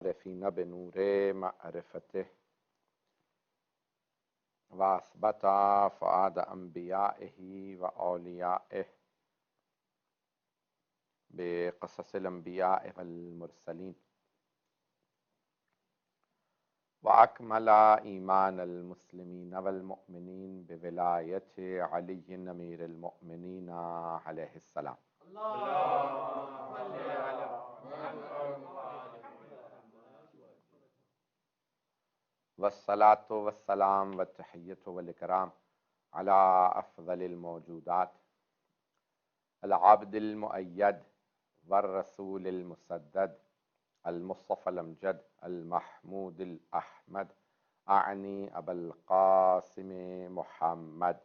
عارفین بنور معرفته واثبت فؤاد انبیائه و اولیائه بقصص الانبیاء والمرسلین واکمل ایمان المسلمین والمؤمنین بولایت علی امیر المؤمنین علیہ السلام. والصلاة والسلام والتحیۃ والاکرام علی افضل الموجودات العبد المؤید والرسول المسدد المصطفى الامجد المحمود الاحمد اعنی ابا القاسم محمد.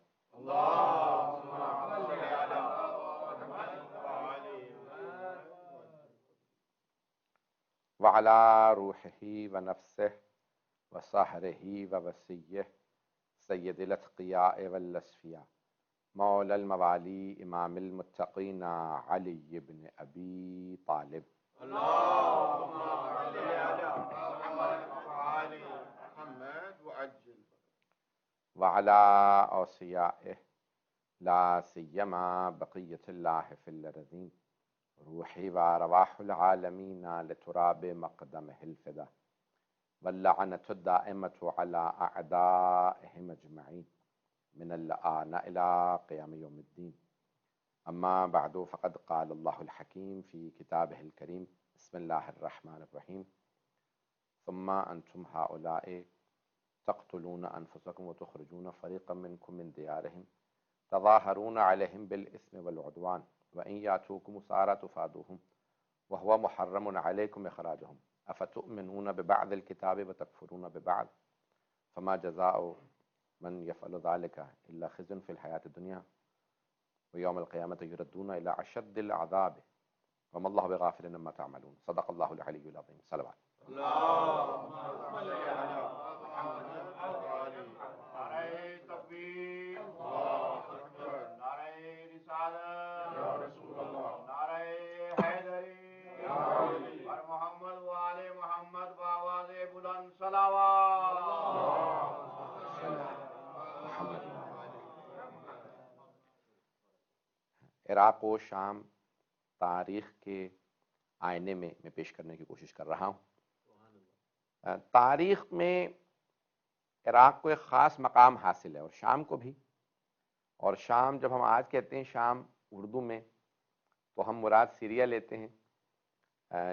وعلى روحه ونفسه وصهره ووصيه سید الاتقیاء والاصفیاء مولا الموالی امام المتقین علی بن ابی طالب. وعلى اوصیائه لا سیما بقیت اللہ فی الارضین روحی وارواح العالمین لتراب مقدمہ الفدا واللعنة الدائمة على أعدائهم أجمعين من الآن إلى قيام يوم الدين. أما بعد فقد قال الله الحكيم في كتابه الكريم بسم الله الرحمن الرحيم ثم أنتم هؤلاء تقتلون أنفسكم وتخرجون فريقا منكم من ديارهم تظاهرون عليهم بالإثم والعدوان وإن يأتوكم أسارى تفادوهم وهو محرم عليكم إخراجهم افتؤمنون ببعض الكتاب وتكفرون ببعض فما جزاء من يفعل ذلك الا خزي في الحياة الدنيا ويوم القيامة يردون الى اشد العذاب وما الله بغافل عما تعملون. صدق الله العلي العظيم. صلوات. اللهم صل على محمد وعلى نعرہ تکبیر، اللہ اکبر، نعرہ رسالت یا رسول اللہ، نعرہ حیدری یا علی، اور محمد وآل محمد بآواز بلند صلوات. عراق و شام تاریخ کے آئینے میں پیش کرنے کی کوشش کر رہا ہوں. تاریخ میں عراق کو ایک خاص مقام حاصل ہے اور شام کو بھی. اور شام جب ہم آج کہتے ہیں شام اردو میں تو ہم مراد سیریا لیتے ہیں،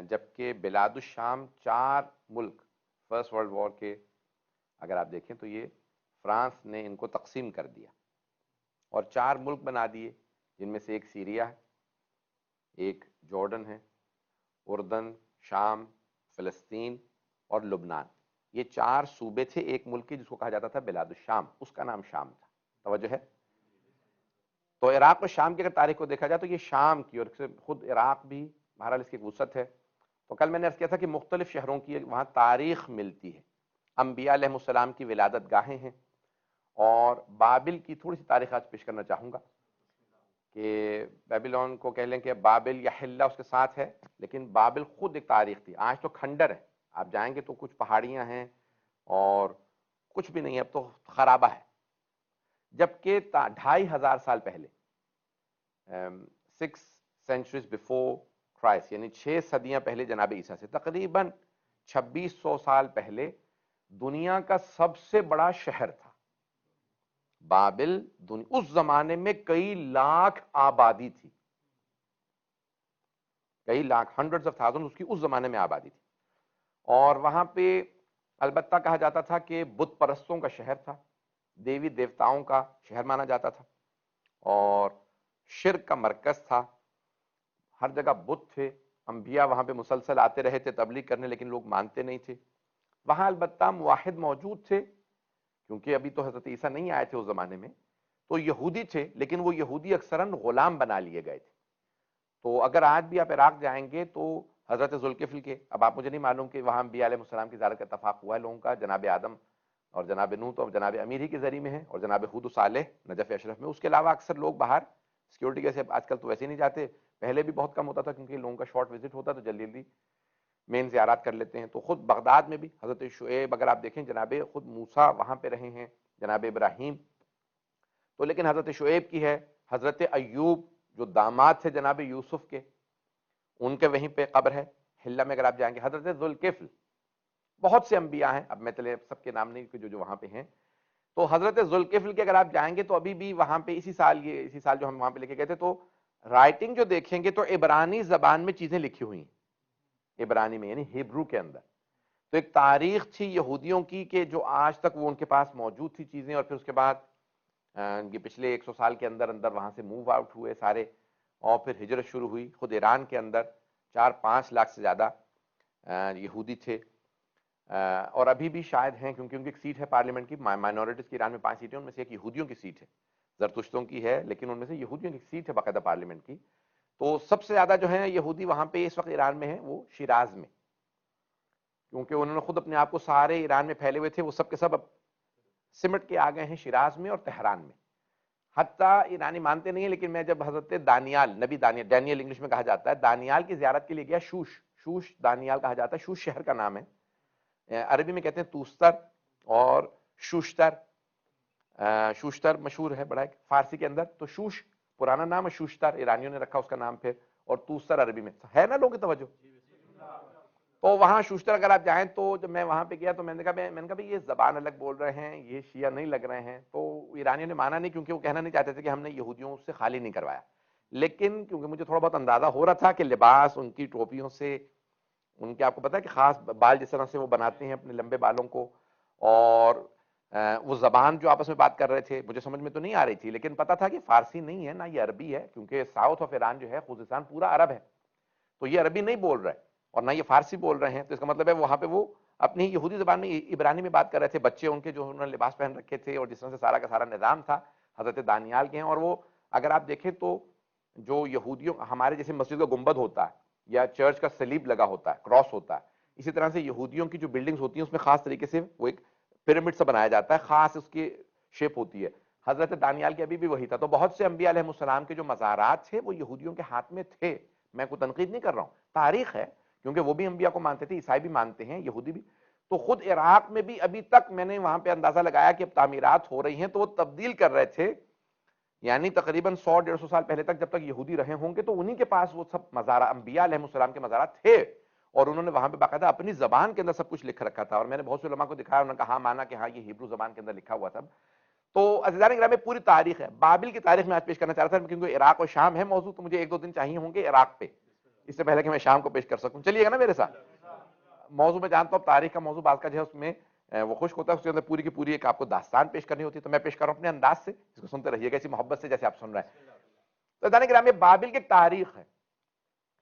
جبکہ بلاد الشام 4 ملک فرسٹ ورلڈ وار کے اگر آپ دیکھیں تو یہ فرانس نے ان کو تقسیم کر دیا اور 4 ملک بنا دیے، جن میں سے ایک سیریا ہے، ایک جارڈن ہے، اردن، شام، فلسطین اور لبنان. یہ 4 صوبے تھے ایک ملک کے جس کو کہا جاتا تھا بلاد الشام، اس کا نام شام تھا. توجہ ہے؟ تو عراق اور شام کی اگر تاریخ کو دیکھا جائے تو یہ شام کی، اور خود عراق بھی بہرحال اس کی ایک وسعت ہے. تو کل میں نے عرض کیا تھا کہ مختلف شہروں کی وہاں تاریخ ملتی ہے، انبیاء علیہ السلام کی ولادت گاہیں ہیں. اور بابل کی تھوڑی سی تاریخ آج پیش کرنا چاہوں گا کہ بیبیلون کو کہہ لیں کہ بابل یا حلہ اس کے ساتھ ہے، لیکن بابل خود ایک تاریخ تھی. آج تو کھنڈر ہے، آپ جائیں گے تو کچھ پہاڑیاں ہیں اور کچھ بھی نہیں ہے، اب تو خرابہ ہے. جبکہ 2500 سال پہلے 6 centuries before Christ یعنی 6 صدیاں پہلے جناب عیسیٰ سے، تقریباً 2600 سال پہلے دنیا کا سب سے بڑا شہر تھا بابل. اس زمانے میں کئی لاکھ آبادی تھی، کئی لاکھ، hundreds of thousands اس کی اس زمانے میں آبادی تھی. اور وہاں پہ البتہ کہا جاتا تھا کہ بت پرستوں کا شہر تھا، دیوی دیوتاؤں کا شہر مانا جاتا تھا اور شرک کا مرکز تھا. ہر جگہ بت تھے، انبیاء وہاں پہ مسلسل آتے رہے تھے تبلیغ کرنے، لیکن لوگ مانتے نہیں تھے. وہاں البتہ موحد موجود تھے کیونکہ ابھی تو حضرت عیسیٰ نہیں آئے تھے اس زمانے میں، تو یہودی تھے، لیکن وہ یہودی اکثراً غلام بنا لیے گئے تھے. تو اگر آج بھی آپ عراق جائیں گے تو حضرت ذوالکفل کے، اب آپ مجھے نہیں معلوم کہ وہاں انبیاء علیہ السلام کی زیارت کا اتفاق ہوا ہے لوگوں کا، جناب آدم اور جناب نوح تو جناب امیر ہی کے ذریعے میں ہے، اور جناب ہود و صالح نجف اشرف میں. اس کے علاوہ اکثر لوگ باہر سیکورٹی کیسے آج کل تو ویسے نہیں جاتے، پہلے بھی بہت کم ہوتا تھا کیونکہ لوگوں کا شارٹ وزٹ ہوتا تو جلدی جلدی مین زیارات کر لیتے ہیں. تو خود بغداد میں بھی حضرت شعیب اگر آپ دیکھیں جناب خود موسیٰ وہاں پہ رہے ہیں، جناب ابراہیم تو لیکن حضرت شعیب کی ہے، حضرت ایوب جو داماد تھے جناب یوسف کے ان کے وہیں پہ قبر ہے حلہ میں اگر آپ جائیں گے. حضرت ذوالکفل، بہت سے انبیاء ہیں، اب میں چلے سب کے نام نہیں کہ جو وہاں پہ ہیں. تو حضرت ذوالکفل کے اگر آپ جائیں گے تو ابھی بھی وہاں پہ اسی سال جو ہم وہاں پہ لے کے گئے تھے تو رائٹنگ جو دیکھیں گے تو عبرانی زبان میں چیزیں لکھی ہوئی ہیں، عبرانی میں یعنی ہیبرو کے اندر. تو ایک تاریخ تھی یہودیوں کی کہ جو آج تک وہ ان کے پاس موجود تھی چیزیں، اور پھر اس کے بعد یہ پچھلے 100 سال کے اندر وہاں سے موو آؤٹ ہوئے سارے، اور پھر ہجرت شروع ہوئی. خود ایران کے اندر 4-5 لاکھ سے زیادہ یہودی تھے، اور ابھی بھی شاید ہیں کیونکہ ان کی ایک سیٹ ہے پارلیمنٹ کی، مائنورٹیز کی ایران میں 5 سیٹیں، ان میں سے ایک یہودیوں کی سیٹ ہے، زرتشتوں کی ہے لیکن ان میں سے یہودیوں کی سیٹ ہے باقاعدہ پارلیمنٹ کی. تو سب سے زیادہ جو ہیں یہودی وہاں پہ اس وقت ایران میں ہیں وہ شیراز میں، کیونکہ انہوں نے خود اپنے آپ کو سارے ایران میں پھیلے ہوئے تھے، وہ سب کے سب اب سمٹ کے آ گئے ہیں شیراز میں اور تہران میں. حتیٰ ایرانی مانتے نہیں ہیں لیکن میں جب حضرت دانیال، نبی دانیال انگلش میں کہا جاتا ہے، دانیال کی زیارت کے لیے گیا شوش دانیال کہا جاتا ہے، شوش شہر کا نام ہے، عربی میں کہتے ہیں توستر اور شوشتر. شوشتر مشہور ہے بڑا، ایک فارسی کے اندر تو شوش پرانا نام ہے، شوشتر ایرانیوں نے رکھا اس کا نام پھر، اور توستر عربی میں ہے نا لوگوں کی توجہ. تو وہاں شوشتر اگر آپ جائیں تو جب میں وہاں پہ گیا تو میں نے کہا بھئی یہ زبان الگ بول رہے ہیں، یہ شیعہ نہیں لگ رہے ہیں. تو ایرانیوں نے مانا نہیں کیونکہ وہ کہنا نہیں چاہتے تھے کہ ہم نے یہودیوں سے خالی نہیں کروایا، لیکن کیونکہ مجھے تھوڑا بہت اندازہ ہو رہا تھا کہ لباس ان کی ٹوپیوں سے، ان کے آپ کو پتا ہے کہ خاص بال جس طرح سے وہ بناتے ہیں اپنے لمبے بالوں کو، اور وہ زبان جو آپس میں بات کر رہے تھے مجھے سمجھ میں تو نہیں آ رہی تھی، لیکن پتا تھا کہ فارسی نہیں ہے نہ یہ عربی ہے، کیونکہ ساؤتھ آف ایران جو ہے خوزستان پورا عرب ہے، تو یہ عربی نہیں بول رہے اور نہ یہ فارسی بول رہے ہیں. تو اس کا مطلب ہے وہاں پہ وہ اپنی یہودی زبان میں عبرانی میں بات کر رہے تھے. بچے ان کے جو انہوں نے لباس پہن رکھے تھے اور جس طرح سے سارا کا سارا نظام تھا حضرت دانیال کے ہیں. اور وہ اگر آپ دیکھیں تو جو یہودیوں ہمارے جیسے مسجد کا گنبد ہوتا ہے یا چرچ کا سلیب لگا ہوتا ہے، کراس ہوتا ہے، اسی طرح سے یہودیوں کی جو بلڈنگز ہوتی ہیں اس میں خاص طریقے سے وہ ایک پیرامڈ سے بنایا جاتا ہے، خاص اس کی شیپ ہوتی ہے. حضرت دانیال کے ابھی بھی وہی تھا. تو بہت سے انبیاء علیہ السلام کے جو مزارات تھے وہ یہودیوں کے ہاتھ میں تھے. میں کوئی تنقید نہیں کر رہا ہوں، تاریخ ہے، کیونکہ وہ بھی انبیاء کو مانتے تھے، عیسائی بھی مانتے ہیں، یہودی بھی. تو خود عراق میں بھی ابھی تک میں نے وہاں پہ اندازہ لگایا کہ اب تعمیرات ہو رہی ہیں تو وہ تبدیل کر رہے تھے، یعنی تقریباً 100-150 سال پہلے تک جب تک یہودی رہے ہوں گے تو انہی کے پاس وہ سب مزارات انبیاء علیہ السلام کے مزارات تھے، اور انہوں نے وہاں پہ باقاعدہ اپنی زبان کے اندر سب کچھ لکھ رکھا تھا. اور میں نے بہت سے علماء کو دکھایا، انہوں نے کہا مانا کہ ہاں یہ ہیبرو زبان کے اندر لکھا ہوا سب. تو عزیزان گرامی پوری تاریخ ہے. بابل کی تاریخ میں آج پیش کرنا چاہ رہا تھا کیونکہ عراق اور شام ہے موضوع، تو مجھے 1-2 دن چاہیے ہوں گے عراق پہ اس سے پہلے کہ میں شام کو پیش کر سکوں. چلیے گا نا میرے ساتھ؟ موضوع میں جانتا ہوں تاریخ کا موضوع بعض کا جو ہے اس میں وہ خشک ہوتا ہے، اس کے اندر پوری کی پوری ایک آپ کو داستان پیش کرنی ہوتی ہے، تو میں پیش کر رہا ہوں اپنے انداز سے، اس کو سنتے رہیے گا اسی محبت سے جیسے آپ سن رہے ہیں. تو عزیزان گرامی بابل کی تاریخ ہے،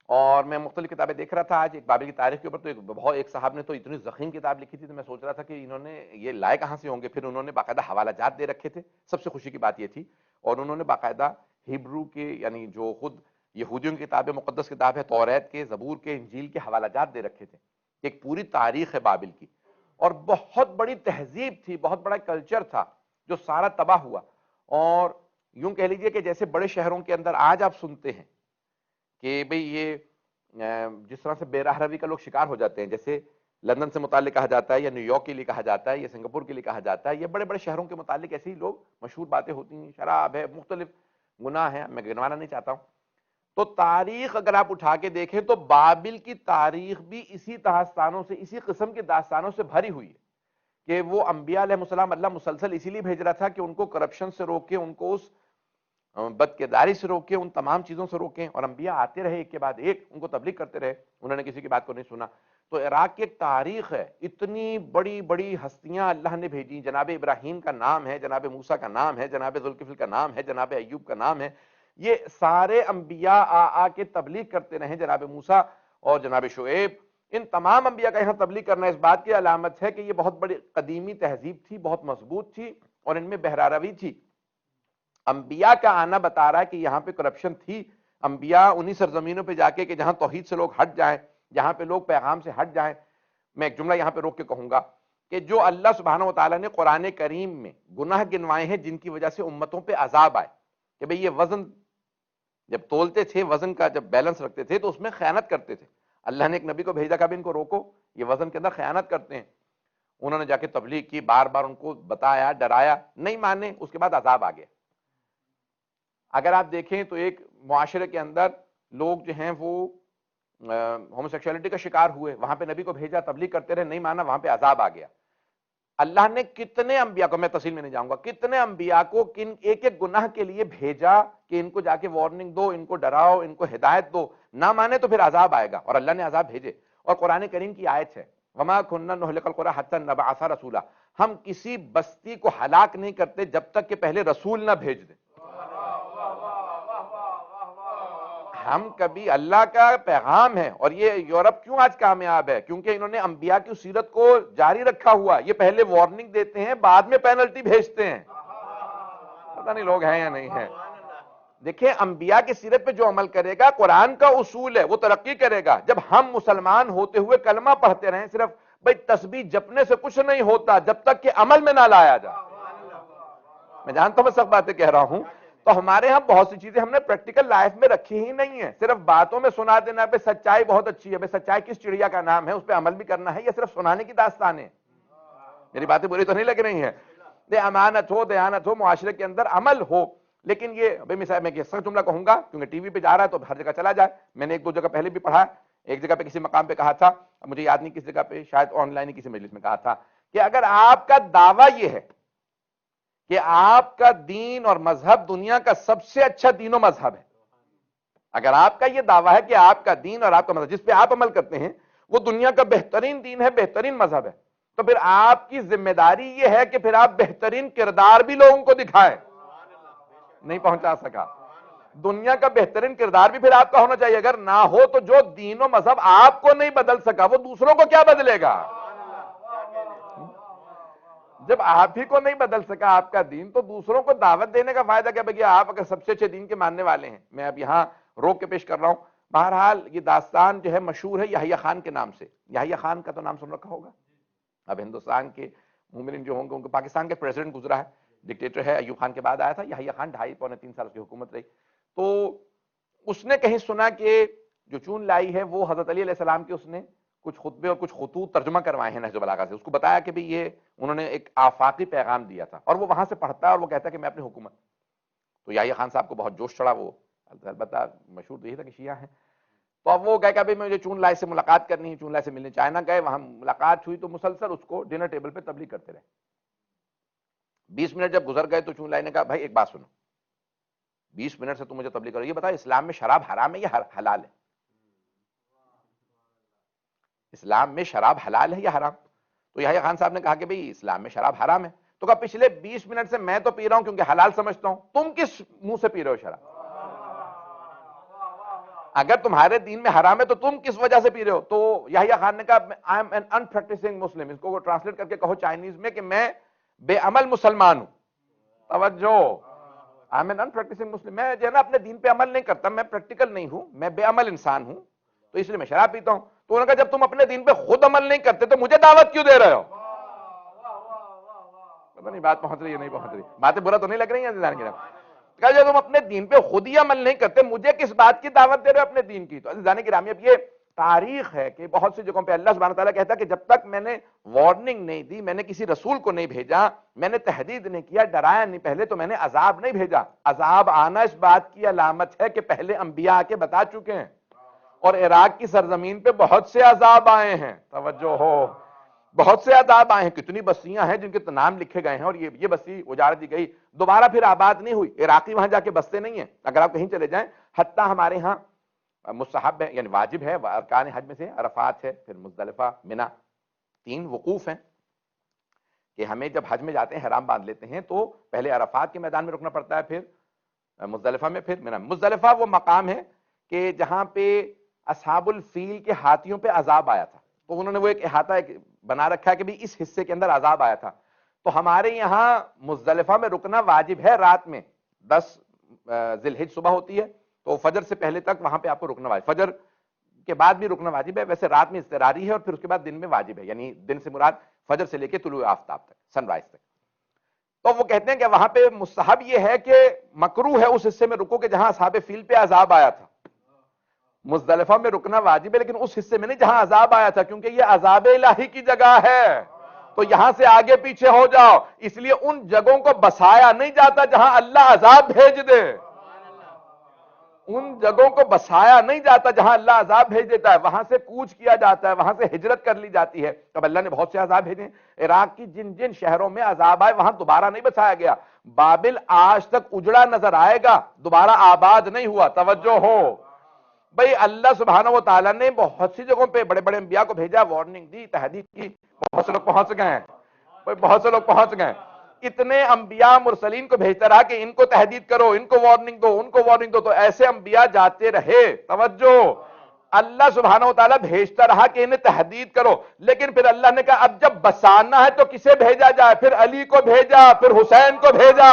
اور میں مختلف کتابیں دیکھ رہا تھا آج ایک بابل کی تاریخ کے اوپر. تو ایک صاحب نے تو اتنی ضخیم کتاب لکھی تھی تو میں سوچ رہا تھا کہ انہوں نے یہ لائے کہاں سے ہوں گے. پھر انہوں نے باقاعدہ حوالہ جات دے رکھے تھے، سب سے خوشی کی بات یہ تھی، اور انہوں نے باقاعدہ ہیبرو کے یعنی جو خود یہودیوں کی کتاب مقدس کتاب ہے، توریت کے، زبور کے، انجیل کے حوالہ جات دے رکھے تھے. ایک پوری تاریخ ہے بابل کی، اور بہت بڑی تہذیب تھی، بہت بڑا کلچر تھا جو سارا تباہ ہوا. اور یوں کہہ لیجئے کہ جیسے بڑے شہروں کے اندر آج آپ سنتے ہیں کہ بھئی یہ جس طرح سے بے راہ روی کا لوگ شکار ہو جاتے ہیں، جیسے لندن سے متعلق کہا جاتا ہے یا نیو یارک کے لیے کہا جاتا ہے یا سنگاپور کے لیے کہا جاتا ہے، یہ بڑے بڑے شہروں کے متعلق ایسی لوگ مشہور باتیں ہوتی ہیں، شراب ہے، مختلف گناہ ہیں، میں گنوانا نہیں چاہتا ہوں. تو تاریخ اگر آپ اٹھا کے دیکھیں تو بابل کی تاریخ بھی اسی داستانوں سے، اسی قسم کے داستانوں سے بھری ہوئی ہے کہ وہ انبیاء علیہ السلام اللہ مسلسل اسی لیے بھیج رہا تھا کہ ان کو کرپشن سے روکے، ان کو اس بدکرداری سے روکے، ان تمام چیزوں سے روکیں. اور انبیاء آتے رہے ایک کے بعد ایک، ان کو تبلیغ کرتے رہے، انہوں نے کسی کی بات کو نہیں سنا. تو عراق کی ایک تاریخ ہے، اتنی بڑی بڑی ہستیاں اللہ نے بھیجی. جناب ابراہیم کا نام ہے، جناب موسیٰ کا نام ہے، جناب ذوالکفل کا نام ہے، جناب ایوب کا نام ہے. یہ سارے انبیاء آ کے تبلیغ کرتے رہے. جناب موسیٰ اور جناب شعیب، ان تمام انبیاء کا یہاں تبلیغ کرنا اس بات کی علامت ہے کہ یہ بہت بڑی قدیمی تہذیب تھی، بہت مضبوط تھی، اور ان میں بہراروی تھی. انبیاء کا آنا بتا رہا ہے کہ یہاں پہ کرپشن تھی. انبیاء انہی سرزمینوں پہ جا کے کہ جہاں توحید سے لوگ ہٹ جائیں، جہاں پہ لوگ پیغام سے ہٹ جائیں. میں ایک جملہ یہاں پہ روک کے کہوں گا کہ جو اللہ سبحانہ وتعالیٰ نے قرآن کریم میں گناہ گنوائے ہیں جن کی وجہ سے امتوں پہ عذاب آئے، کہ بھئی یہ وزن جب تولتے تھے، وزن کا جب بیلنس رکھتے تھے تو اس میں خیانت کرتے تھے. اللہ نے ایک نبی کو بھیجا کہ اب ان کو روکو، یہ وزن کے اندر خیانت کرتے ہیں. انہوں نے جا کے تبلیغ کی، بار بار ان کو بتایا، ڈرایا، نہیں مانے، اس کے بعد عذاب آ گیا. اگر آپ دیکھیں تو ایک معاشرے کے اندر لوگ جو ہیں وہ ہومو سیکشولیٹی کا شکار ہوئے، وہاں پہ نبی کو بھیجا، تبلیغ کرتے رہے، نہیں مانا، وہاں پہ عذاب آ گیا. اللہ نے کتنے انبیاء کو، میں تفصیل میں نہیں جاؤں گا، کتنے انبیاء کو ایک ایک گناہ کے لیے بھیجا کہ ان کو جا کے وارننگ دو، ان کو ڈراؤ، ان کو ہدایت دو، نہ مانے تو پھر عذاب آئے گا. اور اللہ نے عذاب بھیجے. اور قرآن کریم کی آیت ہے وَمَا كُنَّا نُهْلِكَ الْقُرَىٰ حَتَّىٰ نَبْعَثَ رَسُولًا، ہم کسی بستی کو ہلاک نہیں کرتے جب تک کہ پہلے رسول نہ بھیج دیں. ہم کبھی، اللہ کا پیغام ہے. اور یہ یورپ کیوں آج کامیاب ہے؟ کیونکہ انہوں نے انبیاء کی سیرت کو جاری رکھا ہوا. یہ پہلے وارننگ دیتے ہیں، بعد میں پینلٹی بھیجتے ہیں. پتہ نہیں لوگ ہیں یا نہیں ہیں. دیکھیں، انبیاء کی سیرت پہ جو عمل کرے گا، قرآن کا اصول ہے، وہ ترقی کرے گا. جب ہم مسلمان ہوتے ہوئے کلمہ پڑھتے رہیں، صرف بھئی تسبیح جپنے سے کچھ نہیں ہوتا جب تک کہ عمل میں نہ لایا جائے. میں جانتا ہوں میں سب باتیں کہہ رہا ہوں. تو ہمارے ہاں بہت سی چیزیں ہم نے پریکٹیکل لائف میں رکھی ہی نہیں ہیں. صرف باتوں میں سنا دینا پہ سچائی بہت اچھی ہے، بھئی سچائی کس چڑیا کا نام ہے، اس پہ عمل بھی کرنا ہے، یہ صرف سنانے کی داستان ہے. میری باتیں بری تو نہیں لگ رہی ہیں. امانت ہو، دیانت ہو، معاشرے کے اندر عمل ہو. لیکن یہ بھئی مثال میں سچ جملہ کہوں گا کیونکہ ٹی وی پہ جا رہا ہے تو ہر جگہ چلا جائے. میں نے ایک دو جگہ پہلے بھی پڑھا، ایک جگہ پہ کسی مقام پہ کہا تھا، مجھے یاد نہیں کس جگہ پہ، شاید آن لائن ہی کسی مجلس میں کہا تھا کہ اگر آپ کا دعویٰ یہ ہے کہ آپ کا دین اور مذہب دنیا کا سب سے اچھا دین و مذہب ہے، اگر آپ کا یہ دعویٰ ہے کہ آپ کا دین اور آپ کا مذہب جس پہ آپ عمل کرتے ہیں وہ دنیا کا بہترین دین ہے، بہترین مذہب ہے، تو پھر آپ کی ذمہ داری یہ ہے کہ پھر آپ بہترین کردار بھی لوگوں کو دکھائیں. نہیں پہنچا سکا. دنیا کا بہترین کردار بھی پھر آپ کا ہونا چاہیے. اگر نہ ہو تو جو دین و مذہب آپ کو نہیں بدل سکا وہ دوسروں کو کیا بدلے گا؟ جب آپ ہی کو نہیں بدل سکا آپ کا دین تو دوسروں کو دعوت دینے کا فائدہ کیا؟ بھئی آپ اگر سب سے اچھے دین کے ماننے والے ہیں. میں اب یہاں روک کے پیش کر رہا ہوں. بہرحال یہ داستان جو ہے مشہور ہے یحییٰ خان کے نام سے. یحییٰ خان کا تو نام سن رکھا ہوگا. اب ہندوستان کے مومنین جو ہوں گے ان کو، پاکستان کے پریزیڈنٹ گزرا ہے، ڈکٹیٹر ہے، ایوب خان کے بعد آیا تھا. یحییٰ خان 2.5-3 سال کی حکومت رہی. تو اس نے کہیں سنا کہ جو چون لائی ہے وہ حضرت علی علیہ السلام کے اس نے کچھ خطبے اور کچھ خطوط ترجمہ کروائے ہیں نہج بلاغہ سے. اس کو بتایا کہ بھئی یہ انہوں نے ایک آفاقی پیغام دیا تھا، اور وہ وہاں سے پڑھتا ہے اور وہ کہتا ہے کہ میں اپنی حکومت. تو یحییٰ خان صاحب کو بہت جوش چڑھا. وہ البتہ مشہور تو یہی تھا کہ شیعہ ہیں. تو اب وہ کہا کہ مجھے چون لائے سے ملاقات کرنی ہے، چون لائے سے ملنے. چائنا گئے، وہاں ملاقات ہوئی تو مسلسل اس کو ڈنر ٹیبل پہ تبلیغ کرتے رہے. 20 منٹ جب گزر گئے تو چون لائے نے کہا بھائی ایک بات سنو، 20 منٹ سے تم مجھے تبلیغ کرو، یہ بتاؤ اسلام میں شراب حرام ہے یا حلال ہے؟ اسلام میں شراب حلال ہے یا حرام؟ تو یحییٰ خان صاحب نے کہا کہ بھئی اسلام میں شراب حرام ہے. تو کہا پچھلے 20 منٹ سے میں تو پی رہا ہوں کیونکہ حلال سمجھتا ہوں، تم کس منہ سے پی رہے ہو شراب؟ اگر تمہارے دین میں حرام ہے تو تم کس وجہ سے پی رہے ہو؟ تو یحییٰ خان نے کہا I am an unpracticing Muslim. اس کو ٹرانسلیٹ کر کے کہو چائنیز میں کہ میں بے عمل مسلمان ہوں. توجہ، I am an unpracticing Muslim. میں جو ہے نا اپنے دین پہ عمل نہیں کرتا، میں پریکٹیکل نہیں ہوں، میں بے عمل انسان ہوں، تو اس لیے میں شراب پیتا ہوں. تو انہوں نے کہا جب تم اپنے دین پہ خود عمل نہیں کرتے تو مجھے دعوت کیوں دے رہے ہو؟ پتہ نہیں بات پہنچ رہی ہے نہیں پہنچ رہی. باتیں برا تو نہیں لگ رہی ہیں؟ کہ جب تم اپنے دین پہ خود ہی عمل نہیں کرتے مجھے کس بات کی دعوت دے رہے ہو اپنے دین کی؟ تو عزیزان گرامی، اب یہ تاریخ ہے کہ بہت سی جگہوں پہ اللہ سبحانہ تعالیٰ کہتا ہے کہ جب تک میں نے وارننگ نہیں دی، میں نے کسی رسول کو نہیں بھیجا، میں نے تحدید نہیں کیا، ڈرایا نہیں پہلے، تو میں نے عذاب نہیں بھیجا. عذاب آنا اس بات کی علامت ہے کہ پہلے انبیاء آ کے بتا چکے ہیں. اور عراق کی سرزمین پہ بہت سے عذاب آئے ہیں. توجہ ہو، بہت سے عذاب آئے ہیں. کتنی بستیاں ہیں جن کے نام لکھے گئے ہیں اور یہ بستی اجاڑ دی گئی، دوبارہ پھر آباد نہیں ہوئی. عراقی وہاں جا کے بستے نہیں ہیں. اگر آپ کہیں چلے جائیں، حتیٰ ہمارے ہاں مستحب ہے، یعنی واجب ہے، ارکان حج میں سے عرفات ہے، پھر مزدلفہ، منا، 3 وقوف ہیں کہ ہمیں جب حج میں جاتے ہیں احرام باندھ لیتے ہیں تو پہلے عرفات کے میدان میں رکنا پڑتا ہے، پھر مزدلفہ میں، پھر منا. مزدلفہ وہ مقام ہے کہ جہاں پہ اصحاب الفیل کے ہاتھیوں پہ عذاب آیا تھا، تو انہوں نے وہ ایک احاطہ بنا رکھا ہے کہ بھی اس حصے کے اندر عذاب آیا تھا. تو ہمارے یہاں مزدلفہ میں رکنا واجب ہے. رات میں 10 ذی الحجہ صبح ہوتی ہے تو فجر سے پہلے تک وہاں پہ آپ کو رکنا واجب، فجر کے بعد بھی رکنا واجب ہے. ویسے رات میں اضطراری ہے اور پھر اس کے بعد دن میں واجب ہے، یعنی دن سے مراد فجر سے لے کے طلوع آفتاب تک، سن رائز تک. تو وہ کہتے ہیں کہ وہاں پہ مستحب یہ ہے کہ مکروہ ہے اس حصے میں رکو کہ جہاں اصحاب فیل پہ عذاب آیا تھا. مزدلفہ میں رکنا واجب ہے لیکن اس حصے میں نہیں جہاں عذاب آیا تھا، کیونکہ یہ عذاب الہی کی جگہ ہے، تو یہاں سے آگے پیچھے ہو جاؤ، اس لیے ان جگہوں کو بسایا نہیں جاتا جہاں اللہ عذاب بھیج دے، ان جگہوں کو بسایا نہیں جاتا جہاں اللہ عذاب بھیج دیتا ہے، وہاں سے کوچ کیا جاتا ہے، وہاں سے ہجرت کر لی جاتی ہے۔ اب اللہ نے بہت سے عذاب بھیجے ہیں، عراق کی جن جن شہروں میں عذاب آئے وہاں دوبارہ نہیں بسایا گیا۔ بابل آج تک اجڑا نظر آئے گا، دوبارہ آباد نہیں ہوا، توجہ ہو بھئی۔ اللہ سبحانہ و تعالیٰ نے بہت سی جگہوں پہ بڑے بڑے انبیاء کو بھیجا، وارننگ دی، تحدید کی، بہت سے لوگ پہنچ گئے ہیں، بہت سے لوگ پہنچ گئے ہیں۔ اتنے انبیاء مرسلین کو بھیجتا رہا کہ ان کو تحدید کرو، ان کو وارننگ دو، ان کو وارننگ دو، تو ایسے انبیاء جاتے رہے، توجہ۔ اللہ سبحانہ و تعالیٰ بھیجتا رہا کہ انہیں تحدید کرو، لیکن پھر اللہ نے کہا اب جب بسانا ہے تو کسے بھیجا جائے؟ پھر علی کو بھیجا، پھر حسین کو بھیجا۔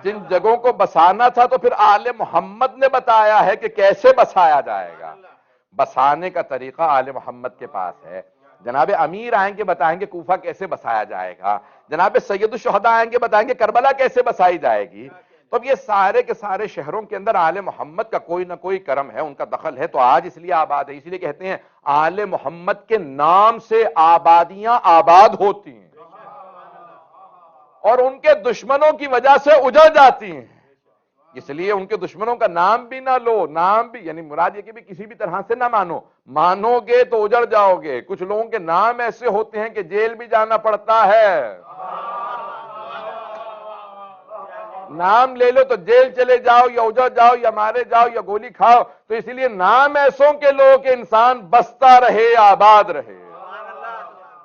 جن جگہوں کو بسانا تھا تو پھر آل محمد نے بتایا ہے کہ کیسے بسایا جائے گا۔ بسانے کا طریقہ آل محمد کے پاس ہے۔ جناب امیر آئیں گے بتائیں گے کوفہ کیسے بسایا جائے گا، جناب سید الشہداء آئیں گے بتائیں گے کربلا کیسے بسائی جائے گی۔ تو اب یہ سارے کے سارے شہروں کے اندر آل محمد کا کوئی نہ کوئی کرم ہے، ان کا دخل ہے، تو آج اس لیے آباد ہے۔ اس لیے کہتے ہیں آل محمد کے نام سے آبادیاں آباد ہوتی ہیں اور ان کے دشمنوں کی وجہ سے اجڑ جاتی ہیں، اس لیے ان کے دشمنوں کا نام بھی نہ لو، نام بھی یعنی مراد یہ کہ بھی کسی بھی طرح سے نہ مانو گے تو اجڑ جاؤ گے۔ کچھ لوگوں کے نام ایسے ہوتے ہیں کہ جیل بھی جانا پڑتا ہے، نام لے لو تو جیل چلے جاؤ یا اجڑ جاؤ یا مارے جاؤ یا گولی کھاؤ، تو اس لیے نام ایسوں کے لو کہ انسان بستا رہے، آباد رہے۔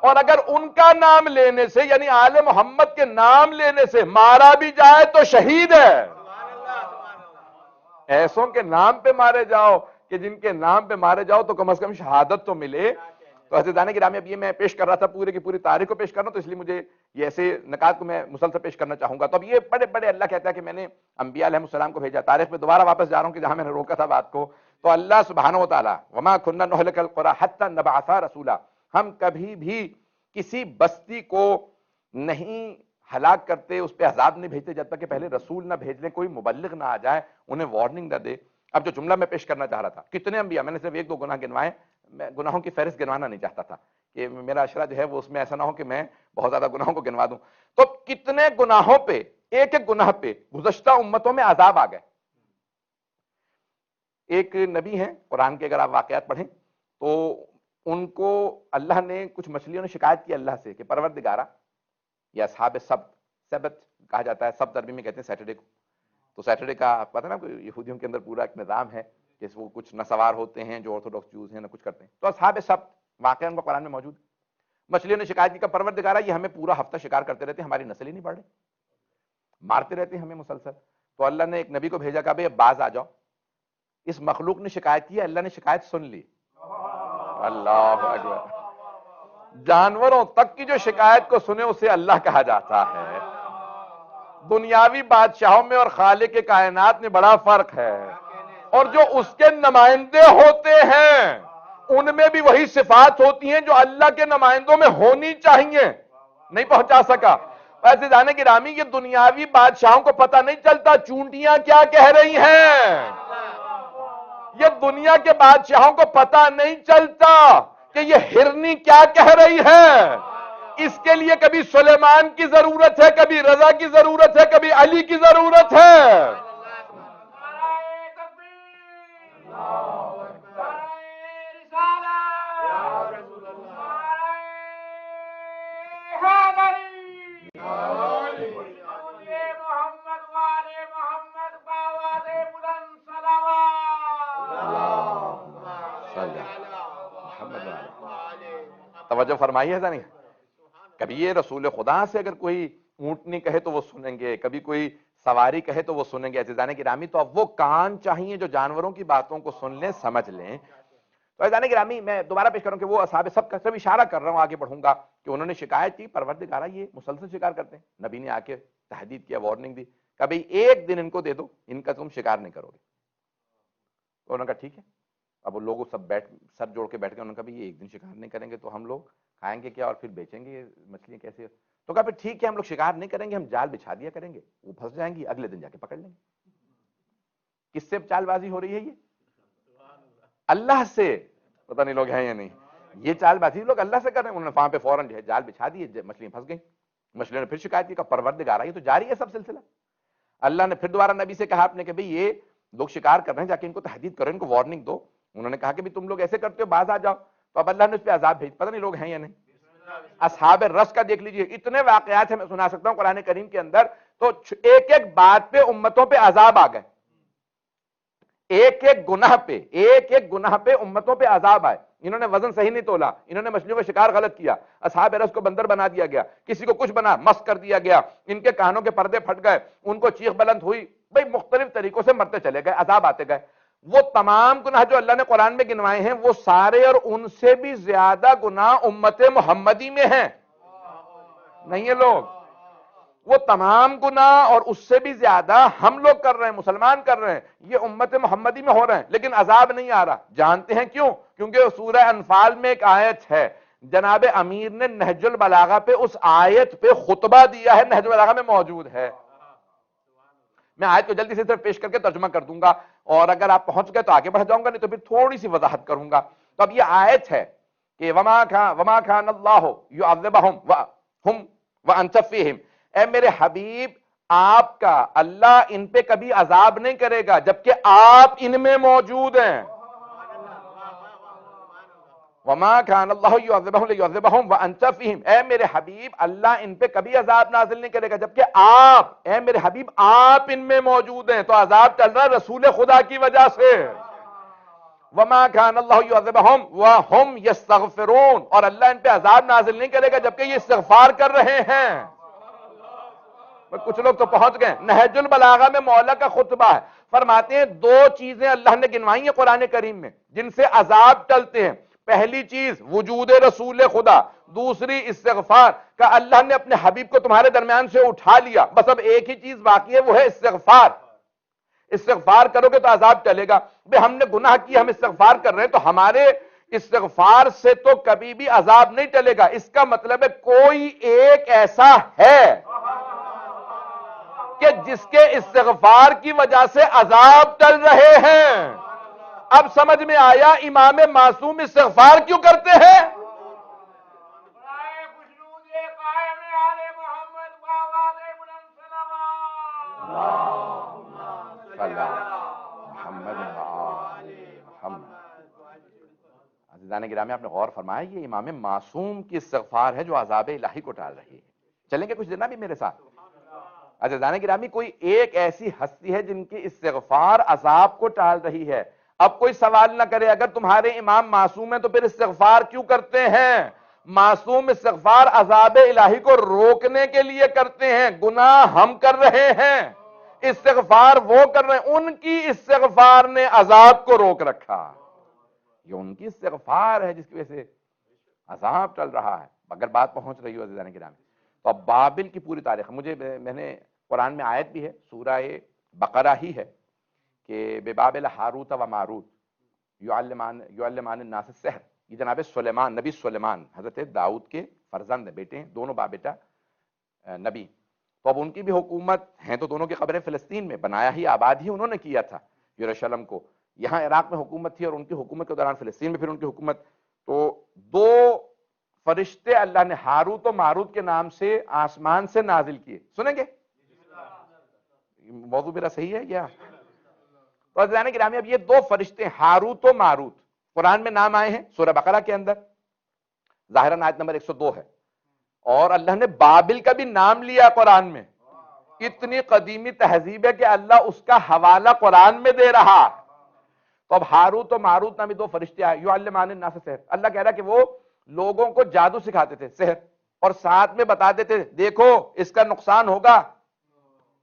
اور اگر ان کا نام لینے سے یعنی آل محمد کے نام لینے سے مارا بھی جائے تو شہید ہے۔ ایسوں کے نام پہ مارے جاؤ کہ جن کے نام پہ مارے جاؤ تو کم از کم شہادت تو ملے۔ تو عزیزان گرامی، اب یہ میں پیش کر رہا تھا پورے کی پوری تاریخ کو پیش کرنا، تو اس لیے مجھے یہ ایسے نکات کو میں مسلسل پیش کرنا چاہوں گا۔ تو اب یہ بڑے بڑے اللہ کہتا ہے کہ میں نے انبیاء علیہ السلام کو بھیجا۔ تاریخ میں دوبارہ واپس جا رہا ہوں کہ جہاں میں نے روکا تھا بات کو، تو اللہ سبحانہ و تعالی وما كنا نهلك القرى حتى نبعث رسولا، ہم کبھی بھی کسی بستی کو نہیں ہلاک کرتے، اس پہ عذاب نہیں بھیجتے جب تک کہ پہلے رسول نہ بھیج لیں، کوئی مبلغ نہ آ جائے، انہیں وارننگ نہ دے۔ اب جو جملہ میں پیش کرنا چاہ رہا تھا، کتنے انبیاء، میں نے صرف ایک دو گناہ گنوائے، میں گناہوں کی فہرست گنوانا نہیں چاہتا تھا کہ میرا اشرا جو ہے وہ اس میں ایسا نہ ہو کہ میں بہت زیادہ گناہوں کو گنوا دوں۔ تو کتنے گناہوں پہ، ایک ایک گناہ پہ گزشتہ امتوں میں عذاب آ گئے۔ ایک نبی ہیں قرآن کے، اگر آپ واقعات پڑھیں تو ان کو اللہ نے کچھ مچھلیوں نے شکایت کی اللہ سے کہ پروردگارا، یا اصحاب سبت کہا جاتا ہے، سبت عربی میں کہتے ہیں سیٹرڈے کو، تو سیٹرڈے کا پتہ نا یہودیوں کے اندر پورا ایک نظام ہے کہ وہ کچھ نہ سوار ہوتے ہیں جو آرتھوڈاکس جوز ہیں، نہ کچھ کرتے ہیں، تو اصحاب سبت واقعہ ان کا قرآن میں موجود ہے۔ مچھلیوں نے شکایت کی کہ پروردگارا یہ ہمیں پورا ہفتہ شکار کرتے رہتے ہیں، ہماری نسل ہی نہیں بڑھ رہی، مارتے رہتے ہیں ہمیں مسلسل۔ تو اللہ نے ایک نبی کو بھیجا کہ بھئی اب باز آ جاؤ۔ اس مخلوق نے شکایت کی، اللہ نے شکایت سن لی۔ اللہ اکبر، جانوروں تک کی جو شکایت کو سنے اسے اللہ کہا جاتا ہے۔ دنیاوی بادشاہوں میں اور خالق کائنات میں بڑا فرق ہے، اور جو اس کے نمائندے ہوتے ہیں ان میں بھی وہی صفات ہوتی ہیں جو اللہ کے نمائندوں میں ہونی چاہیے۔ نہیں پہنچا سکا۔ ویسے جانے کی رامی، یہ دنیاوی بادشاہوں کو پتہ نہیں چلتا چونٹیاں کیا کہہ رہی ہیں، یہ دنیا کے بادشاہوں کو پتہ نہیں چلتا کہ یہ ہرنی کیا کہہ رہی ہے۔ اس کے لیے کبھی سلیمان کی ضرورت ہے، کبھی رضا کی ضرورت ہے، کبھی علی کی ضرورت ہے۔ توجہ فرمائی ہے نہیں؟ کبھی یہ رسول خدا سے اگر کوئی اونٹنی کہے تو وہ سنیں گے، کبھی کوئی سواری کہے تو وہ سنیں گے۔ عزیزان گرامی، تو اب وہ کان چاہیے جو جانوروں کی باتوں کو سن لیں، سمجھ لیں۔ تو عزیزان گرامی، میں دوبارہ پیش کروں کہ وہ اصحاب سب کا سب اشارہ کر رہا ہوں، آگے بڑھوں گا، کہ انہوں نے شکایت کی پروردگارا یہ مسلسل شکار کرتے ہیں۔ نبی نے آ کے تحدید کیا، وارننگ دی، کبھی ایک دن ان کو دے دو، ان کا تم شکار نہیں کرو گے۔ تو انہوں نے کہا ٹھیک ہے۔ اب وہ لوگ سب سر جوڑ کے بیٹھ گئے، انہوں نے کہا بھی یہ ایک دن شکار نہیں کریں گے تو ہم لوگ کھائیں گے کیا اور پھر بیچیں گے یہ مچھلیاں کیسے؟ تو کہا پھر ٹھیک ہے، ہم لوگ شکار نہیں کریں گے، ہم جال بچھا دیا کریں گے، وہ پھنس جائیں گی، اگلے دن جا کے پکڑ لیں گے۔ کس سے چال بازی ہو رہی ہے؟ یہ اللہ سے. پتہ نہیں لوگ ہیں یا نہیں. یہ چال بازی لوگ اللہ سے کر رہے ہیں. انہوں نے وہاں پہ فوراً جال بچھا دیے, مچھلیاں پھنس گئیں. مچھلیوں نے پھر شکایت کی کہ پروردگار یہ تو جاری ہے سب سلسلہ. اللہ نے پھر دوبارہ نبی سے کہا آپ نے کہ بھئی یہ لوگ شکار کر رہے ہیں, جا کے ان کو تحدید کرو, ان کو وارننگ دو. انہوں نے کہا کہ بھی تم لوگ ایسے کرتے ہو, باز آ جاؤ. تو اب اللہ نے اس پہ عذاب بھیج. پتہ نہیں لوگ ہیں یا نہیں. اصحاب رس کا دیکھ لیجئے, اتنے واقعات ہیں میں سنا سکتا ہوں قرآن کریم کے اندر. تو ایک ایک بات پہ امتوں پہ عذاب آ گئے, ایک ایک گناہ پہ امتوں پہ عذاب آئے. انہوں نے وزن صحیح نہیں تولا, انہوں نے مچھلیوں کا شکار غلط کیا, اصحاب رس کو بندر بنا دیا گیا, کسی کو کچھ بنا مست کر دیا گیا, ان کے کانوں کے پردے پھٹ گئے, ان کو چیخ بلند ہوئی. بھئی مختلف طریقوں سے مرتے چلے گئے, عذاب آتے گئے. وہ تمام گناہ جو اللہ نے قرآن میں گنوائے ہیں وہ سارے اور ان سے بھی زیادہ گناہ امت محمدی میں ہیں. نہیں ہے لوگ, وہ تمام گناہ اور اس سے بھی زیادہ ہم لوگ کر رہے ہیں, مسلمان کر رہے ہیں, یہ امت محمدی میں ہو رہے ہیں, لیکن عذاب نہیں آ رہا. جانتے ہیں کیوں؟ کیونکہ سورہ انفال میں ایک آیت ہے, جناب امیر نے نہج البلاغہ پہ اس آیت پہ خطبہ دیا ہے, نہج البلاغہ میں موجود ہے. میں آیت کو جلدی سے صرف پیش کر کے ترجمہ کر دوں گا, اور اگر آپ پہنچ گئے تو آگے بڑھ جاؤں گا, نہیں تو پھر تھوڑی سی وضاحت کروں گا. تو اب یہ آیت ہے کہ وما کان اللہ یعذبہم وہم وانت فیہم. اے میرے حبیب, آپ کا اللہ ان پہ کبھی عذاب نہیں کرے گا جبکہ آپ ان میں موجود ہیں. وما کان اللہ یعذبہم وانت فیہم. اے میرے حبیب, اللہ ان پہ کبھی عذاب نازل نہیں کرے گا جبکہ آپ, اے میرے حبیب, آپ ان میں موجود ہیں. تو عذاب چل رہا ہے رسول خدا کی وجہ سے. وما کان اللہ یعذبہم وہم یستغفرون. اور اللہ ان پہ عذاب نازل نہیں کرے گا جبکہ یہ استغفار کر رہے ہیں. کچھ لوگ تو پہنچ گئے. نہج البلاغہ میں مولا کا خطبہ ہے, فرماتے ہیں دو چیزیں اللہ نے گنوائی ہیں قرآن کریم میں جن سے عذاب ٹلتے ہیں. پہلی چیز وجود رسول خدا, دوسری استغفار. کہ اللہ نے اپنے حبیب کو تمہارے درمیان سے اٹھا لیا, بس اب ایک ہی چیز باقی ہے, وہ ہے استغفار. استغفار کرو گے تو عذاب ٹلے گا. بھئی ہم نے گناہ کیا, ہم استغفار کر رہے ہیں, تو ہمارے استغفار سے تو کبھی بھی عذاب نہیں ٹلے گا. اس کا مطلب ہے کوئی ایک ایسا ہے کہ جس کے استغفار کی وجہ سے عذاب ٹل رہے ہیں. اب سمجھ میں آیا امام معصوم استغفار کیوں کرتے ہیں. عزیزان گرامی, آپ نے غور فرمایا یہ امام معصوم کی استغفار ہے جو عذاب الہی کو ٹال رہی ہے. چلیں گے کچھ دینا بھی میرے ساتھ. عزیزان گرامی, کوئی ایک ایسی ہستی ہے جن کی استغفار عذاب کو ٹال رہی ہے. اب کوئی سوال نہ کرے اگر تمہارے امام معصوم ہیں تو پھر استغفار کیوں کرتے ہیں. معصوم استغفار عذاب الہی کو روکنے کے لیے کرتے ہیں. گناہ ہم کر رہے ہیں, استغفار وہ کر رہے ہیں. ان کی استغفار نے عذاب کو روک رکھا. یہ ان کی استغفار ہے جس کی وجہ سے عذاب چل رہا ہے. اگر بات پہنچ رہی ہو عزیزان گرامی, تو اب بابل کی پوری تاریخ میں نے قرآن میں آیت بھی ہے, سورہ بقرہ ہی ہے, کہ ببابل ہاروت و ماروت یعلمان الناس السحر. یہ جناب سلیمان, نبی سلیمان حضرت داؤد کے فرزند ہیں, بیٹے ہیں, دونوں باپ بیٹا نبی. تو اب ان کی بھی حکومت ہیں, تو دونوں کی قبریں فلسطین میں, بنایا ہی آباد ہی انہوں نے کیا تھا یروشلم کو. یہاں عراق میں حکومت تھی, اور ان کی حکومت کے دوران فلسطین میں پھر ان کی حکومت. تو دو فرشتے اللہ نے ہاروت و ماروت کے نام سے آسمان سے نازل کیے. سنیں گے موضوع میرا صحیح ہے کیا؟ تو عزیزان گرامی, اب یہ دو فرشتے ہاروت و ماروت قرآن میں نام آئے ہیں سورہ بقرہ کے اندر, ظاہراً آیت نمبر 102 ہے. اور اللہ نے بابل کا بھی نام لیا قرآن میں. اتنی قدیمی تہذیب ہے کہ اللہ اس کا حوالہ قرآن میں دے رہا. تو اب ہاروت و ماروت نامی دو فرشتے آئے, یعلمان الناس السحر. اللہ کہہ رہا کہ وہ لوگوں کو جادو سکھاتے تھے, سحر, اور ساتھ میں بتاتے تھے دیکھو اس کا نقصان ہوگا,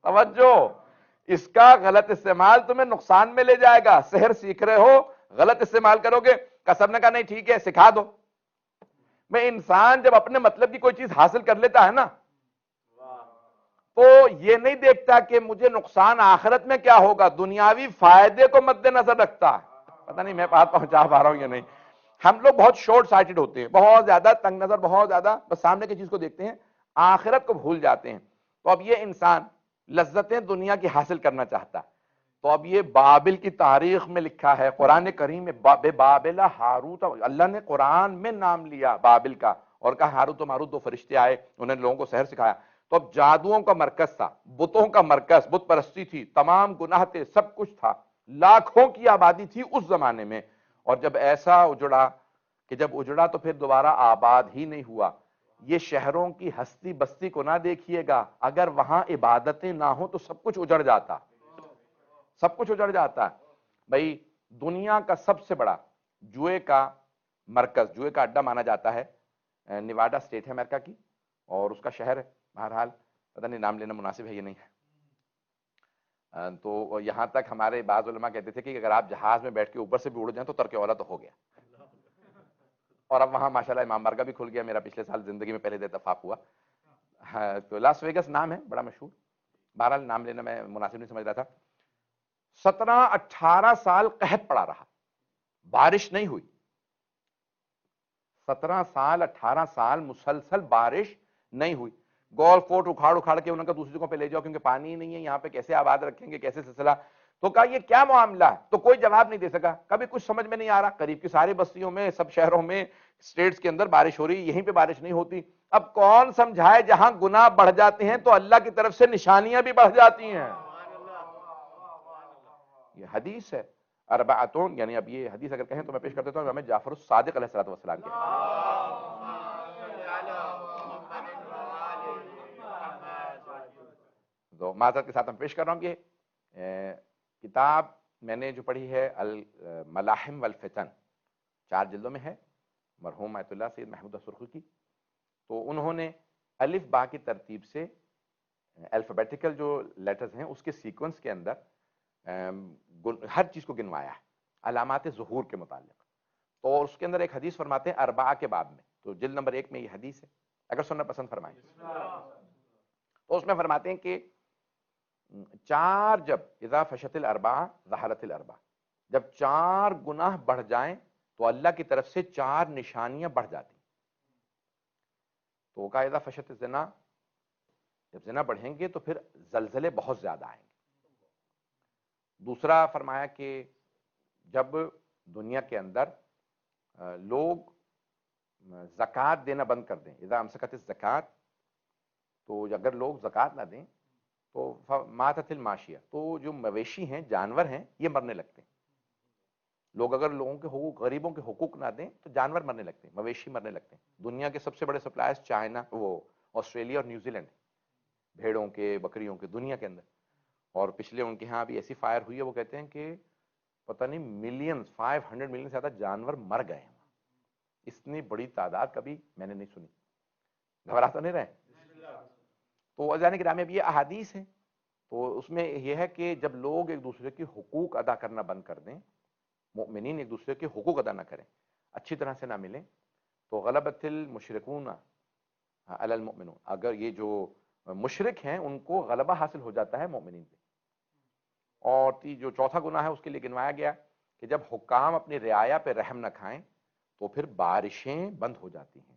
توجہ, اس کا غلط استعمال تمہیں نقصان میں لے جائے گا. سحر سیکھ رہے ہو, غلط استعمال کرو گے. قسم نے کہا نہیں ٹھیک ہے سکھا دو. میں انسان جب اپنے مطلب کی کوئی چیز حاصل کر لیتا ہے نا, تو یہ نہیں دیکھتا کہ مجھے نقصان آخرت میں کیا ہوگا, دنیاوی فائدے کو مد نظر رکھتا ہے. پتہ نہیں میں بات پہنچا پا رہا ہوں یا نہیں. ہم لوگ بہت شارٹ سائٹڈ ہوتے ہیں, بہت زیادہ تنگ نظر, بہت زیادہ بس سامنے کی چیز کو دیکھتے ہیں, آخرت کو بھول جاتے ہیں. تو اب یہ انسان لذتیں دنیا کی حاصل کرنا چاہتا, تو اب یہ بابل کی تاریخ میں لکھا ہے قرآن کریم میں، بے بابل ہاروت، اللہ نے قرآن میں نام لیا بابل کا اور کہا ہاروت و ماروت دو فرشتے آئے، انہوں نے لوگوں کو سحر سکھایا. تو اب جادوؤں کا مرکز تھا، بتوں کا مرکز، بت پرستی تھی، تمام گناہ تھے، سب کچھ تھا، لاکھوں کی آبادی تھی اس زمانے میں. اور جب ایسا اجڑا کہ جب اجڑا تو پھر دوبارہ آباد ہی نہیں ہوا. یہ شہروں کی ہستی بستی کو نہ دیکھیے گا، اگر وہاں عبادتیں نہ ہوں تو سب کچھ اجڑ جاتا، سب کچھ اجڑ جاتا. بھئی دنیا کا سب سے بڑا جوئے کا مرکز، جوئے کا اڈا مانا جاتا ہے، نیواڈا اسٹیٹ ہے امریکہ کی، اور اس کا شہر ہے، بہرحال پتہ نہیں نام لینا مناسب ہے یہ نہیں ہے. تو یہاں تک ہمارے بعض علماء کہتے تھے کہ اگر آپ جہاز میں بیٹھ کے اوپر سے بھی اڑ جائیں تو ترک اولا تو ہو گیا. اور اب وہاں ماشاءاللہ امام بارگاہ بھی کھل گیا، میرا پچھلے سال زندگی میں پہلے اتفاق ہوا. تو لاس ویگس نام ہے بڑا مشہور، بہرحال نام لینا میں مناسب نہیں سمجھ رہا تھا. 17-18 سال قحط پڑا رہا، بارش نہیں ہوئی. 17 سال 18 سال مسلسل بارش نہیں ہوئی. گولف فورٹ اکھاڑ کے انہوں نے دوسری جگہوں پہ لے جاؤ کیونکہ پانی ہی نہیں ہے یہاں پہ، کیسے آباد رکھیں گے، کیسے سلسلہ. تو کہا یہ کیا معاملہ ہے، تو کوئی جواب نہیں دے سکا. کبھی کچھ سمجھ میں نہیں آ رہا، قریب کی ساری بستیوں میں، سب شہروں میں، اسٹیٹس کے اندر بارش ہو رہی، یہیں پہ بارش نہیں ہوتی. اب کون سمجھائے، جہاں گناہ بڑھ جاتے ہیں تو اللہ کی طرف سے نشانیاں بھی بڑھ جاتی ہیں. یہ حدیث ہے اربعتون، یعنی اب یہ حدیث اگر کہیں تو میں پیش کر دیتا ہوں، امام جعفر الصادق علیہ السلام کی. تو معذرت کے ساتھ ہم پیش کر رہا ہوں کہ کتاب میں نے جو پڑھی ہے الملاحم والفتن، 4 جلدوں میں ہے، مرحوم آیت اللہ سید محمود سرخی کی. تو انہوں نے الف با کی ترتیب سے الفابیٹیکل جو لیٹرز ہیں اس کے سیکوینس کے اندر ہر چیز کو گنوایا ہے علامات ظہور کے متعلق. تو اس کے اندر ایک حدیث فرماتے ہیں اربعہ کے باب میں، تو جلد نمبر 1 میں یہ حدیث ہے، اگر سننا پسند فرمائیں. تو اس میں فرماتے ہیں کہ 4 جب اذا فشت الاربعہ ظہرت الاربعہ، جب 4 گناہ بڑھ جائیں تو اللہ کی طرف سے 4 نشانیاں بڑھ جاتی. تو کہا اذا فشت الزنا، جب زنا بڑھیں گے تو پھر زلزلے بہت زیادہ آئیں گے. دوسرا فرمایا کہ جب دنیا کے اندر لوگ زکوٰۃ دینا بند کر دیں، اذا امسکت الزکوٰۃ، تو اگر لوگ زکوٰۃ نہ دیں تو ماتت الماشیہ، تو جو مویشی ہیں، جانور ہیں، یہ مرنے لگتے ہیں. لوگ اگر لوگوں کے حقوق، غریبوں کے حقوق نہ دیں تو جانور مرنے لگتے ہیں، مویشی مرنے لگتے ہیں. دنیا کے سب سے بڑے سپلائرز چائنا، وہ آسٹریلیا اور نیوزی لینڈ، بھیڑوں کے، بکریوں کے، دنیا کے اندر. اور پچھلے ان کے ہاں ابھی ایسی فائر ہوئی ہے، وہ کہتے ہیں کہ پتہ نہیں ملینز، 500 ملین سے زیادہ جانور مر گئے ہیں. اتنی بڑی تعداد کبھی میں نے نہیں سنی. گھبرا تو نہیں رہے؟ تو عزیزان گرامی اب یہ احادیث ہیں، تو اس میں یہ ہے کہ جب لوگ ایک دوسرے کے حقوق ادا کرنا بند کر دیں، مؤمنین ایک دوسرے کے حقوق ادا نہ کریں، اچھی طرح سے نہ ملیں، تو غلبت المشرکون علی المؤمنون، اگر یہ جو مشرک ہیں ان کو غلبہ حاصل ہو جاتا ہے مومنین پہ. اور جو چوتھا گناہ ہے اس کے لیے گنوایا گیا کہ جب حکام اپنی رعایا پہ رحم نہ کھائیں تو پھر بارشیں بند ہو جاتی ہیں.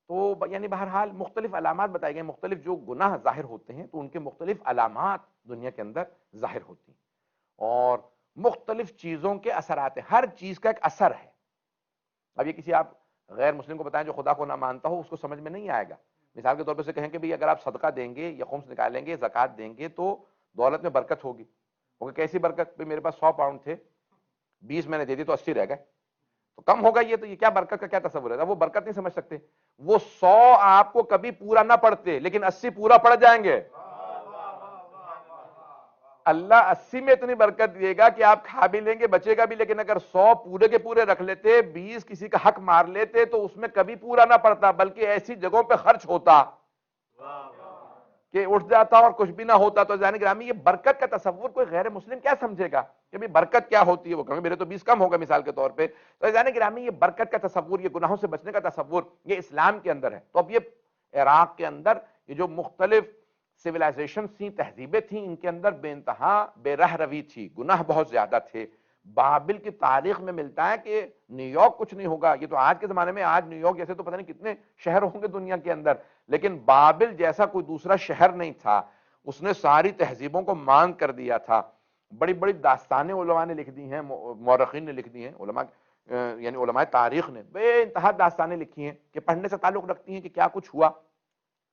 تو یعنی بہرحال مختلف علامات بتائے گئے، مختلف جو گناہ ظاہر ہوتے ہیں تو ان کے مختلف علامات دنیا کے اندر ظاہر ہوتی ہیں، اور مختلف چیزوں کے اثرات ہیں، ہر چیز کا ایک اثر ہے. اب یہ کسی آپ غیر مسلم کو بتائیں جو خدا کو نہ مانتا ہو، اس کو سمجھ میں نہیں آئے گا. مثال کے طور پر سے کہیں کہ بھئی اگر آپ صدقہ دیں گے یا خمس نکالیں گے، زکوٰۃ دیں گے تو دولت میں برکت ہوگی. وہ کیسی برکت؟ بھئی میرے پاس 100 پاؤنڈ تھے، 20 میں نے دے دی تو 80 رہ گئے، تو کم ہوگا یہ. تو یہ کیا برکت کا کیا تصور ہے؟ وہ برکت نہیں سمجھ سکتے. وہ 100 آپ کو کبھی پورا نہ پڑتے لیکن 80 پورا پڑ جائیں گے. اللہ 80 میں اتنی برکت دیے گا کہ آپ کھا بھی لیں گے، بچے گا بھی، لیکن اگر 100 پورے کے پورے رکھ لیتے، 20 کسی کا حق مار لیتے تو اس میں کبھی پورا نہ پڑتا، بلکہ ایسی جگہوں پہ خرچ ہوتا کہ اٹھ جاتا اور کچھ بھی نہ ہوتا. تو عزیزان گرامی یہ برکت کا تصور کوئی غیر مسلم کیا سمجھے گا کہ بھئی برکت کیا ہوتی ہے؟ وہ کہیں میرے تو 20 کم ہوگا مثال کے طور پہ. تو عزیزان گرامی یہ برکت کا تصور، یہ گناہوں سے بچنے کا تصور، یہ اسلام کے اندر ہے. تو اب یہ عراق کے اندر یہ جو مختلف سویلائزیشن تھیں، تہذیبیں تھیں، ان کے اندر بے انتہا بے رہ روی تھی، گناہ بہت زیادہ تھے. بابل کی تاریخ میں ملتا ہے کہ نیو یارک کچھ نہیں ہوگا. یہ تو آج کے زمانے میں، آج نیو یارک جیسے تو پتہ نہیں کتنے شہر ہوں گے دنیا کے اندر، لیکن بابل جیسا کوئی دوسرا شہر نہیں تھا. اس نے ساری تہذیبوں کو مان کر دیا تھا. بڑی بڑی داستانیں علماء نے لکھ دی ہیں، مورخین نے لکھ دی ہیں، علماء یعنی علماء تاریخ نے بے انتہا داستانیں لکھی ہیں کہ پڑھنے سے تعلق رکھتی ہیں کہ کیا کچھ ہوا.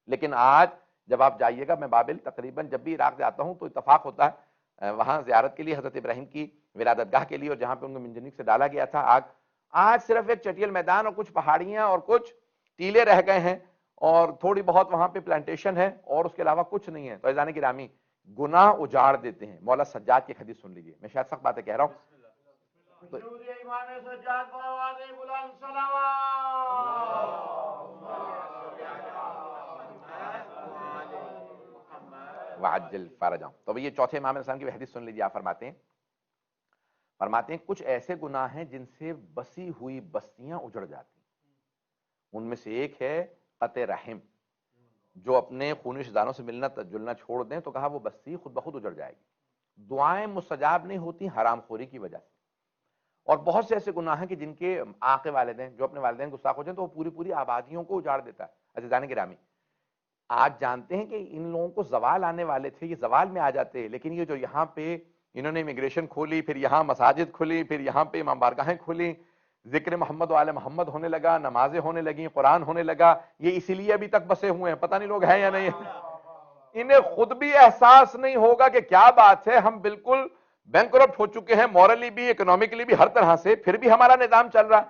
لیکن آج جب آپ جائیے گا، میں بابل تقریباً جب بھی عراق جاتا ہوں تو اتفاق ہوتا ہے وہاں زیارت کے لیے حضرت ابراہیم کی ولادت گاہ کے لیے، اور جہاں پہ ان کو منجنیق سے ڈالا گیا تھا آگ، آج صرف ایک چٹیل میدان اور کچھ پہاڑیاں اور کچھ ٹیلے رہ گئے ہیں اور تھوڑی بہت وہاں پہ پلانٹیشن ہے، اور اس کے علاوہ کچھ نہیں ہے. تو عزیزان گرامی، گناہ اجاڑ دیتے ہیں. مولا سجاد کی حدیث سن لیجئے، میں شاید سخت باتیں کہہ رہا ہوں. وعجل فرجہم. تو یہ چوتھے امام علیہ السلام کی حدیث سن لیجیے. آپ فرماتے ہیں کچھ ایسے گناہ ہیں جن سے بسی ہوئی بستیاں اجڑ جاتی ہیں. ان میں سے ایک ہے قطع رحم. جو اپنے خونی رشتہ داروں سے ملنا جلنا چھوڑ دیں تو کہا وہ بستی خود بخود اجڑ جائے گی. دعائیں مستجاب نہیں ہوتی حرام خوری کی وجہ سے. اور بہت سے ایسے گناہ ہیں کہ جن کے آقے والدین جو اپنے والدین گستاخ ہو جائیں تو وہ پوری پوری آبادیوں کو اجاڑ دیتا ہے. عزیزان گرامی، آج جانتے ہیں کہ ان لوگوں کو زوال آنے والے تھے، یہ زوال میں آ جاتے ہیں، لیکن یہ جو یہاں پہ انہوں نے امیگریشن کھولی، پھر یہاں مساجد کھلی، پھر یہاں پہ امام بارگاہیں کھلی، ذکر محمد و آل محمد ہونے لگا، نمازیں ہونے لگیں، قرآن ہونے لگا، یہ اسی لیے ابھی تک بسے ہوئے ہیں. پتہ نہیں لوگ ہیں یا نہیں. انہیں خود بھی احساس نہیں ہوگا کہ کیا بات ہے، ہم بالکل بینکرپٹ ہو چکے ہیں، مورلی بھی، اکنامکلی بھی، ہر طرح سے، پھر بھی ہمارا نظام چل رہا.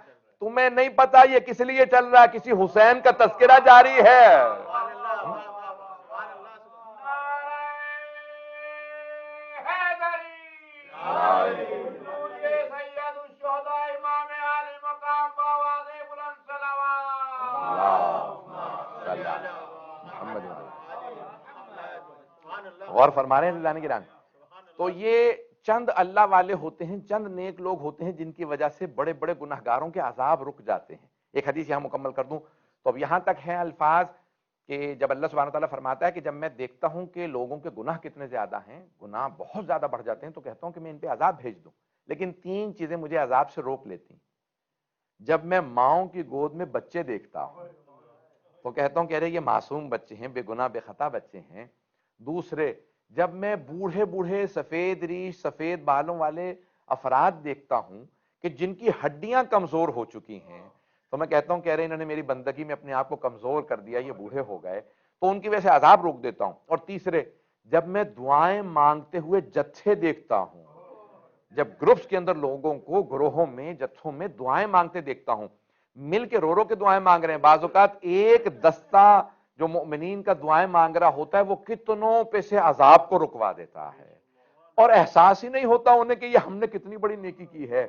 تمہیں نہیں پتا یہ کس لیے چل رہا ہے؟ کسی حسین کا تذکرہ جاری ہے. غور فرما رہے ہیں اللہ گران. تو یہ چند اللہ والے ہوتے ہیں، چند نیک لوگ ہوتے ہیں جن کی وجہ سے بڑے بڑے گناہگاروں کے عذاب رک جاتے ہیں. ایک حدیث یہاں مکمل کر دوں تو اب یہاں تک ہیں الفاظ کہ جب اللہ سبحانہ وتعالیٰ فرماتا ہے کہ جب میں دیکھتا ہوں کہ لوگوں کے گناہ کتنے زیادہ ہیں، گناہ بہت زیادہ بڑھ جاتے ہیں، تو کہتا ہوں کہ میں ان پہ عذاب بھیج دوں. لیکن تین چیزیں مجھے عذاب سے روک لیتی ہیں. جب میں ماؤں کی گود میں بچے دیکھتا ہوں تو کہتا ہوں کہ ارے یہ معصوم بچے ہیں، بے گناہ بے خطا بچے ہیں. دوسرے، جب میں بوڑھے بوڑھے سفید ریش سفید بالوں والے افراد دیکھتا ہوں کہ جن کی ہڈیاں کمزور ہو چکی ہیں، تو میں کہتا ہوں کہ ارے انہوں نے میری بندگی میں اپنے آپ کو کمزور کر دیا، یہ بوڑھے ہو گئے، تو ان کی وجہ سے عذاب روک دیتا ہوں. اور تیسرے، جب میں دعائیں مانگتے ہوئے جتھے دیکھتا ہوں، جب گروپس کے اندر لوگوں کو گروہوں میں جتھوں میں دعائیں مانگتے دیکھتا ہوں، مل کے رو رو کے دعائیں مانگ رہے ہیں، بعض اوقات ایک دستہ جو مؤمنین کا دعائیں مانگ رہا ہوتا ہے وہ کتنوں پہ سے عذاب کو رکوا دیتا ہے، اور احساس ہی نہیں ہوتا انہیں کہ یہ ہم نے کتنی بڑی نیکی کی ہے.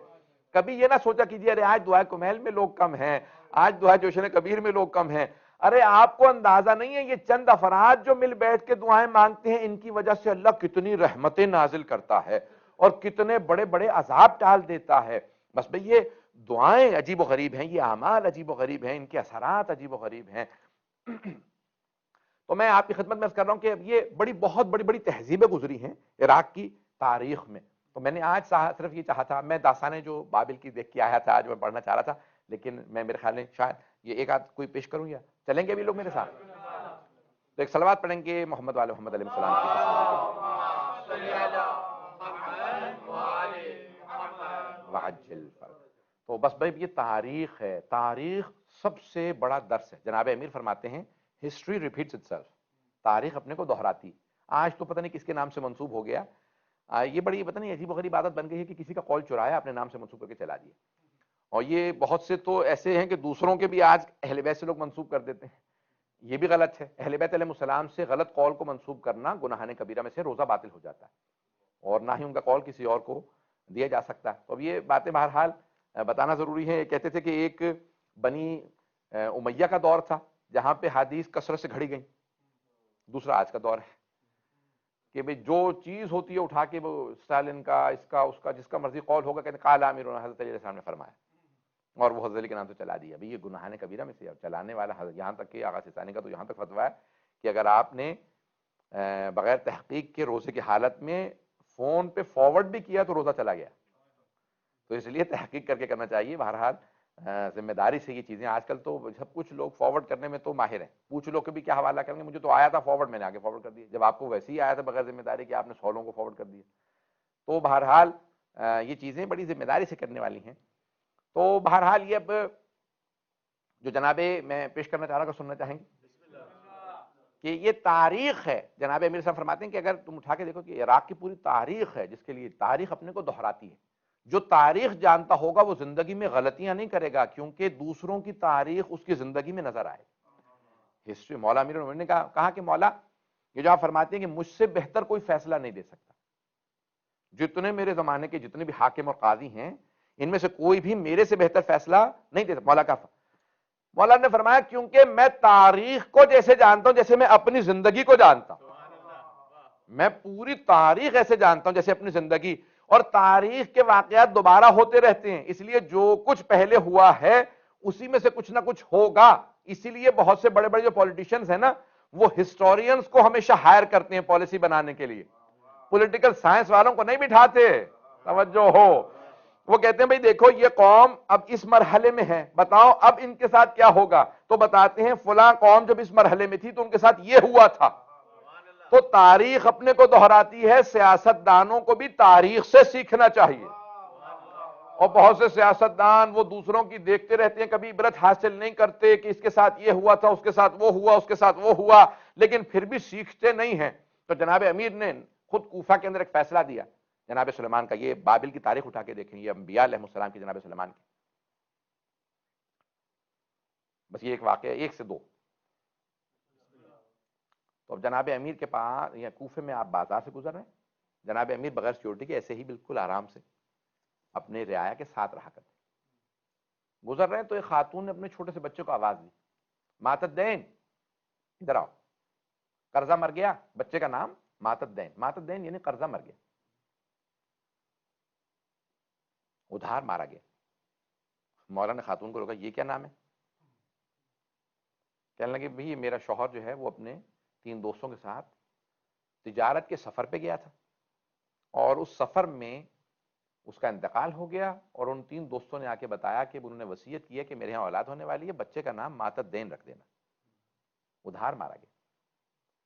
کبھی یہ نہ سوچا کیجیے ارے آج دعائے کمیل میں لوگ کم ہیں، آج دعائے جوشن کبیر میں لوگ کم ہیں. ارے آپ کو اندازہ نہیں ہے یہ چند افراد جو مل بیٹھ کے دعائیں مانگتے ہیں، ان کی وجہ سے اللہ کتنی رحمتیں نازل کرتا ہے اور کتنے بڑے بڑے عذاب ٹال دیتا ہے. بس بھئی یہ دعائیں عجیب و غریب ہیں، یہ اعمال عجیب و غریب ہیں، ان کے اثرات عجیب و غریب ہیں. تو میں آپ کی خدمت میں عرض کر رہا ہوں کہ یہ بہت بڑی بڑی تہذیبیں گزری ہیں عراق کی تاریخ میں. تو میں نے آج صرف یہ چاہا تھا، میں داستانیں جو بابل کی دیکھ کے آیا تھا آج میں پڑھنا چاہ رہا تھا، لیکن میں میرے خیال میں شاید یہ ایک آدھ کوئی پیش کروں، یا چلیں گے ابھی لوگ میرے ساتھ؟ تو ایک صلوات پڑھیں گے محمد والے محمد علیہ السلام کی. تو بس بھائی یہ تاریخ ہے، تاریخ سب سے بڑا درس ہے. جناب امیر فرماتے ہیں ہسٹری ریپیٹس اٹسیلف. تاریخ اپنے کو دہراتی. آج تو پتہ نہیں کس کے نام سے منسوب ہو گیا، یہ بڑی پتہ نہیں عجیب و غریب عادت بن گئی ہے کہ کسی کا قول چرایا اپنے نام سے منسوب کر کے چلا دیا. اور یہ بہت سے تو ایسے ہیں کہ دوسروں کے بھی آج اہل بیت سے لوگ منسوب کر دیتے ہیں. یہ بھی غلط ہے. اہل بیت علیہ السلام سے غلط قول کو منسوب کرنا گناہان کبیرہ میں سے، روزہ باطل ہو جاتا ہے، اور نہ ہی ان کا قول کسی اور کو دیا جا سکتا ہے. تو اب یہ باتیں بہرحال بتانا ضروری ہے. کہتے تھے کہ ایک بنی امیہ کا دور تھا جہاں پہ حدیث کثرت سے گھڑی گئیں. دوسرا آج کا دور ہے کہ بھئی جو چیز ہوتی ہے اٹھا کے وہ اسٹالن کا، اس کا جس کا مرضی قول ہوگا کہتے ہیں قال امیرنا، حضرت علی علیہ السلام نے فرمایا، اور وہ حضرت علی کے نام سے چلا دیا. ابھی یہ گناہان کبیرہ میں سے چلانے والا یہاں تک کہ آغا سیستانی کا تو یہاں تک فتویٰ ہے کہ اگر آپ نے بغیر تحقیق کے روزے کی حالت میں فون پہ فارورڈ بھی کیا تو روزہ چلا گیا. تو اس لیے تحقیق کر کے کرنا چاہیے. بہرحال ذمہ داری سے یہ چیزیں، آج کل تو سب کچھ لوگ فارورڈ کرنے میں تو ماہر ہیں. پوچھ لو کہ بھی کیا حوالہ کریں گے، مجھے تو آیا تھا فارورڈ، میں نے آگے فارورڈ کر دیا، جب آپ کو ویسے ہی آیا تھا بغیر ذمہ داری کہ آپ نے 100 لوگوں کو فارورڈ کر دیا. تو بہرحال یہ چیزیں بڑی ذمہ داری سے کرنے والی ہیں. تو بہرحال یہ اب جو جناب میں پیش کرنا چاہ رہا ہوں کہ سننا چاہیں گے کہ یہ تاریخ ہے. جناب امیر صاحب فرماتے ہیں کہ اگر تم اٹھا کے دیکھو کہ عراق کی پوری تاریخ ہے جس کے لیے تاریخ اپنے کو دہراتی ہے. جو تاریخ جانتا ہوگا وہ زندگی میں غلطیاں نہیں کرے گا کیونکہ دوسروں کی تاریخ اس کی زندگی میں نظر آئے. ہسٹری مولا امیر المومنین نے کہا کہ مولا یہ جو آپ فرماتے ہیں کہ مجھ سے بہتر کوئی فیصلہ نہیں دے سکتا. جتنے میرے زمانے کے جتنے بھی حاکم اور قاضی ہیں ان میں سے کوئی بھی میرے سے بہتر فیصلہ نہیں دے سکتا. مولا نے فرمایا کیونکہ میں تاریخ کو جیسے جانتا ہوں جیسے میں اپنی زندگی کو جانتا ہوں. میں پوری تاریخ ایسے جانتا ہوں جیسے اپنی زندگی. اور تاریخ کے واقعات دوبارہ ہوتے رہتے ہیں اس لیے جو کچھ پہلے ہوا ہے اسی میں سے کچھ نہ کچھ ہوگا. اسی لیے بہت سے بڑے بڑے جو پولیٹیشنز ہیں نا وہ ہسٹورینز کو ہمیشہ ہائر کرتے ہیں پالیسی بنانے کے لیے. پولیٹیکل سائنس والوں کو نہیں بٹھاتے. توجہ ہو. وہ کہتے ہیں بھئی دیکھو یہ قوم اب اس مرحلے میں ہے بتاؤ اب ان کے ساتھ کیا ہوگا. تو بتاتے ہیں فلاں قوم جب اس مرحلے میں تھی تو ان کے ساتھ یہ ہوا تھا. تو تاریخ اپنے کو دہراتی ہے. سیاست دانوں کو بھی تاریخ سے سیکھنا چاہیے. اور بہت سے سیاستدان وہ دوسروں کی دیکھتے رہتے ہیں کبھی عبرت حاصل نہیں کرتے کہ اس کے ساتھ یہ ہوا تھا اس کے ساتھ وہ ہوا اس کے ساتھ وہ ہوا لیکن پھر بھی سیکھتے نہیں ہیں. تو جناب امیر نے خود کوفہ کے اندر ایک فیصلہ دیا جناب سلیمان کا. یہ بابل کی تاریخ اٹھا کے دیکھیں یہ انبیاء علیہ السلام کی جناب سلیمان کی. بس یہ ایک واقعہ ایک سے دو. تو اب جناب امیر کے پاس یا کوفے میں آپ بازار سے گزر رہے ہیں. جناب امیر بغیر سیکورٹی کے ایسے ہی بالکل آرام سے اپنے رعایا کے ساتھ رہا کرتے گزر رہے ہیں. تو ایک خاتون نے اپنے چھوٹے سے بچے کو آواز دی مات الدین ادھر آؤ. قرضہ مر گیا. بچے کا نام مات الدین. مات الدین یعنی قرضہ مر گیا ادھار مارا گیا. مولا نے خاتون کو روکا یہ کیا نام ہے. کہنے لگے بھئی میرا شوہر جو ہے وہ اپنے 3 دوستوں کے ساتھ تجارت کے سفر پہ گیا تھا اور اس سفر میں اس کا انتقال ہو گیا اور ان 3 دوستوں نے آ کے بتایا کہ انہوں نے وصیت کی ہے کہ میرے یہاں اولاد ہونے والی ہے بچے کا نام مات الدین رکھ دینا. ادھار مارا گیا.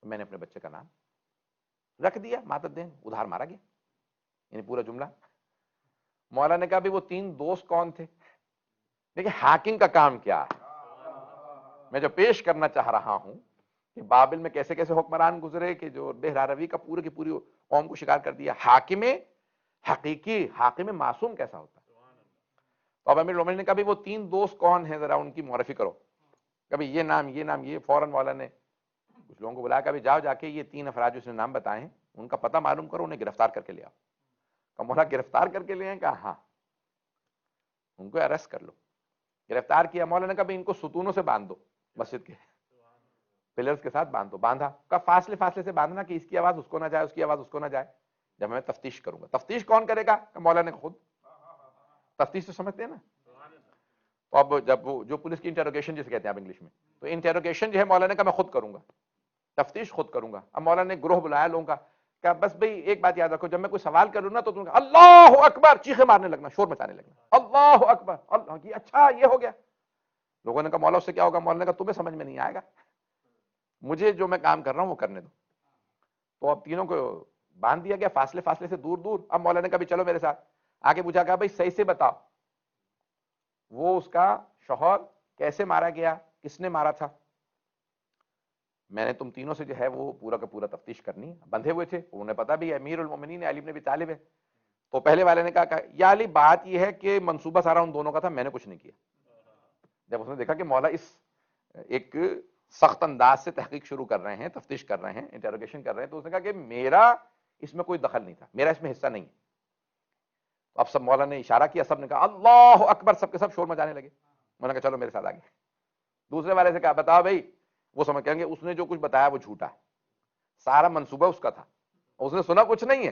میں نے اپنے بچے کا نام رکھ دیا مات الدین. ادھار مارا گیا یعنی پورا جملہ. مولا نے کہا بھی وہ 3 دوست کون تھے. دیکھیں ہیکنگ کا کام کیا ہے. میں جو پیش کرنا چاہ رہا ہوں کہ بابل میں کیسے کیسے حکمران گزرے کہ جو دہراروی کا پورے کی پوری قوم کو شکار کر دیا. حاکم حقیقی حاکم معصوم کیسا ہوتا ہے. تو اب امیر المومنین نے کہا بھی وہ 3 دوست کون ہیں ذرا ان کی معرفی کرو. کبھی یہ نام یہ فوراً مولا نے کچھ لوگوں کو بلایا کبھی جاؤ جا کے یہ 3 افراد جو اس نے نام بتائے ہیں ان کا پتہ معلوم کرو انہیں گرفتار کر کے لے آؤ. کہ مولا گرفتار کر کے لے آئے. کہا ہاں ان کو اریسٹ کر لو. گرفتار کیا. مولا نے کہا بھی ان کو ستونوں سے باندھ دو مسجد کے پلرز کے ساتھ باندھ دو. باندھا. کا فاصلے سے باندھنا کہ اس کی آواز اس کو نہ جائے اس کی آواز اس کو نہ جائے. جب میں تفتیش کروں گا. تفتیش کون کرے گا. مولا نے خود. تفتیش تو سمجھتے ہیں نا. تو اب جب وہ جو پولیس کی انٹروگیشن جسے کہتے ہیں آپ انگلش میں تو انٹروگیشن جو ہے مولا نے کہا میں خود کروں گا. تفتیش خود کروں گا. اب مولا نے گروہ بلایا لوگوں کا کہ بس بھئی ایک بات یاد رکھو جب میں کوئی سوال کروں نا تو تم اللہ اکبر چیخے مارنے لگنا شور مچانے لگنا. اللہ اکبر اللہ کی اچھا یہ ہو گیا. لوگوں نے کہا مولا اس سے کیا ہوگا. مولا نے کہا تمہیں سمجھ میں نہیں آئے گا مجھے جو میں کام کر رہا ہوں وہ کرنے دو. تو اب تینوں کو باندھ دیا گیا فاصلے سے دور. اب مولا نے کہا بھی چلو میرے ساتھ. آگے پوچھا کہا بھائی صحیح سے بتاؤ وہ اس کا شوہر کیسے مارا گیا کس نے مارا تھا. میں نے تم تینوں سے جو ہے وہ پورا کا پورا تفتیش کرنی. بندھے ہوئے تھے انہیں پتا بھی امیر المومنین علی بن ابی طالب ہے. تو پہلے والے نے کہا یا علی بات یہ ہے کہ منصوبہ سارا ان دونوں کا تھا میں نے کچھ نہیں کیا. جب اس نے دیکھا کہ مولا اس ایک سخت انداز سے تحقیق شروع کر رہے ہیں تفتیش کر رہے ہیں انٹروگیشن کر رہے ہیں تو اس نے کہا کہ میرا اس میں کوئی دخل نہیں تھا میرا اس میں حصہ نہیں. اب سب مولا نے اشارہ کیا سب نے کہا اللہ اکبر سب کے سب شور مچانے لگے. میں نے کہا چلو میرے ساتھ آگے. دوسرے والے سے کہا بتاؤ بھائی وہ سمجھ کہیں گے اس نے جو کچھ بتایا وہ جھوٹا ہے سارا منصوبہ اس کا تھا اس نے سنا کچھ نہیں ہے.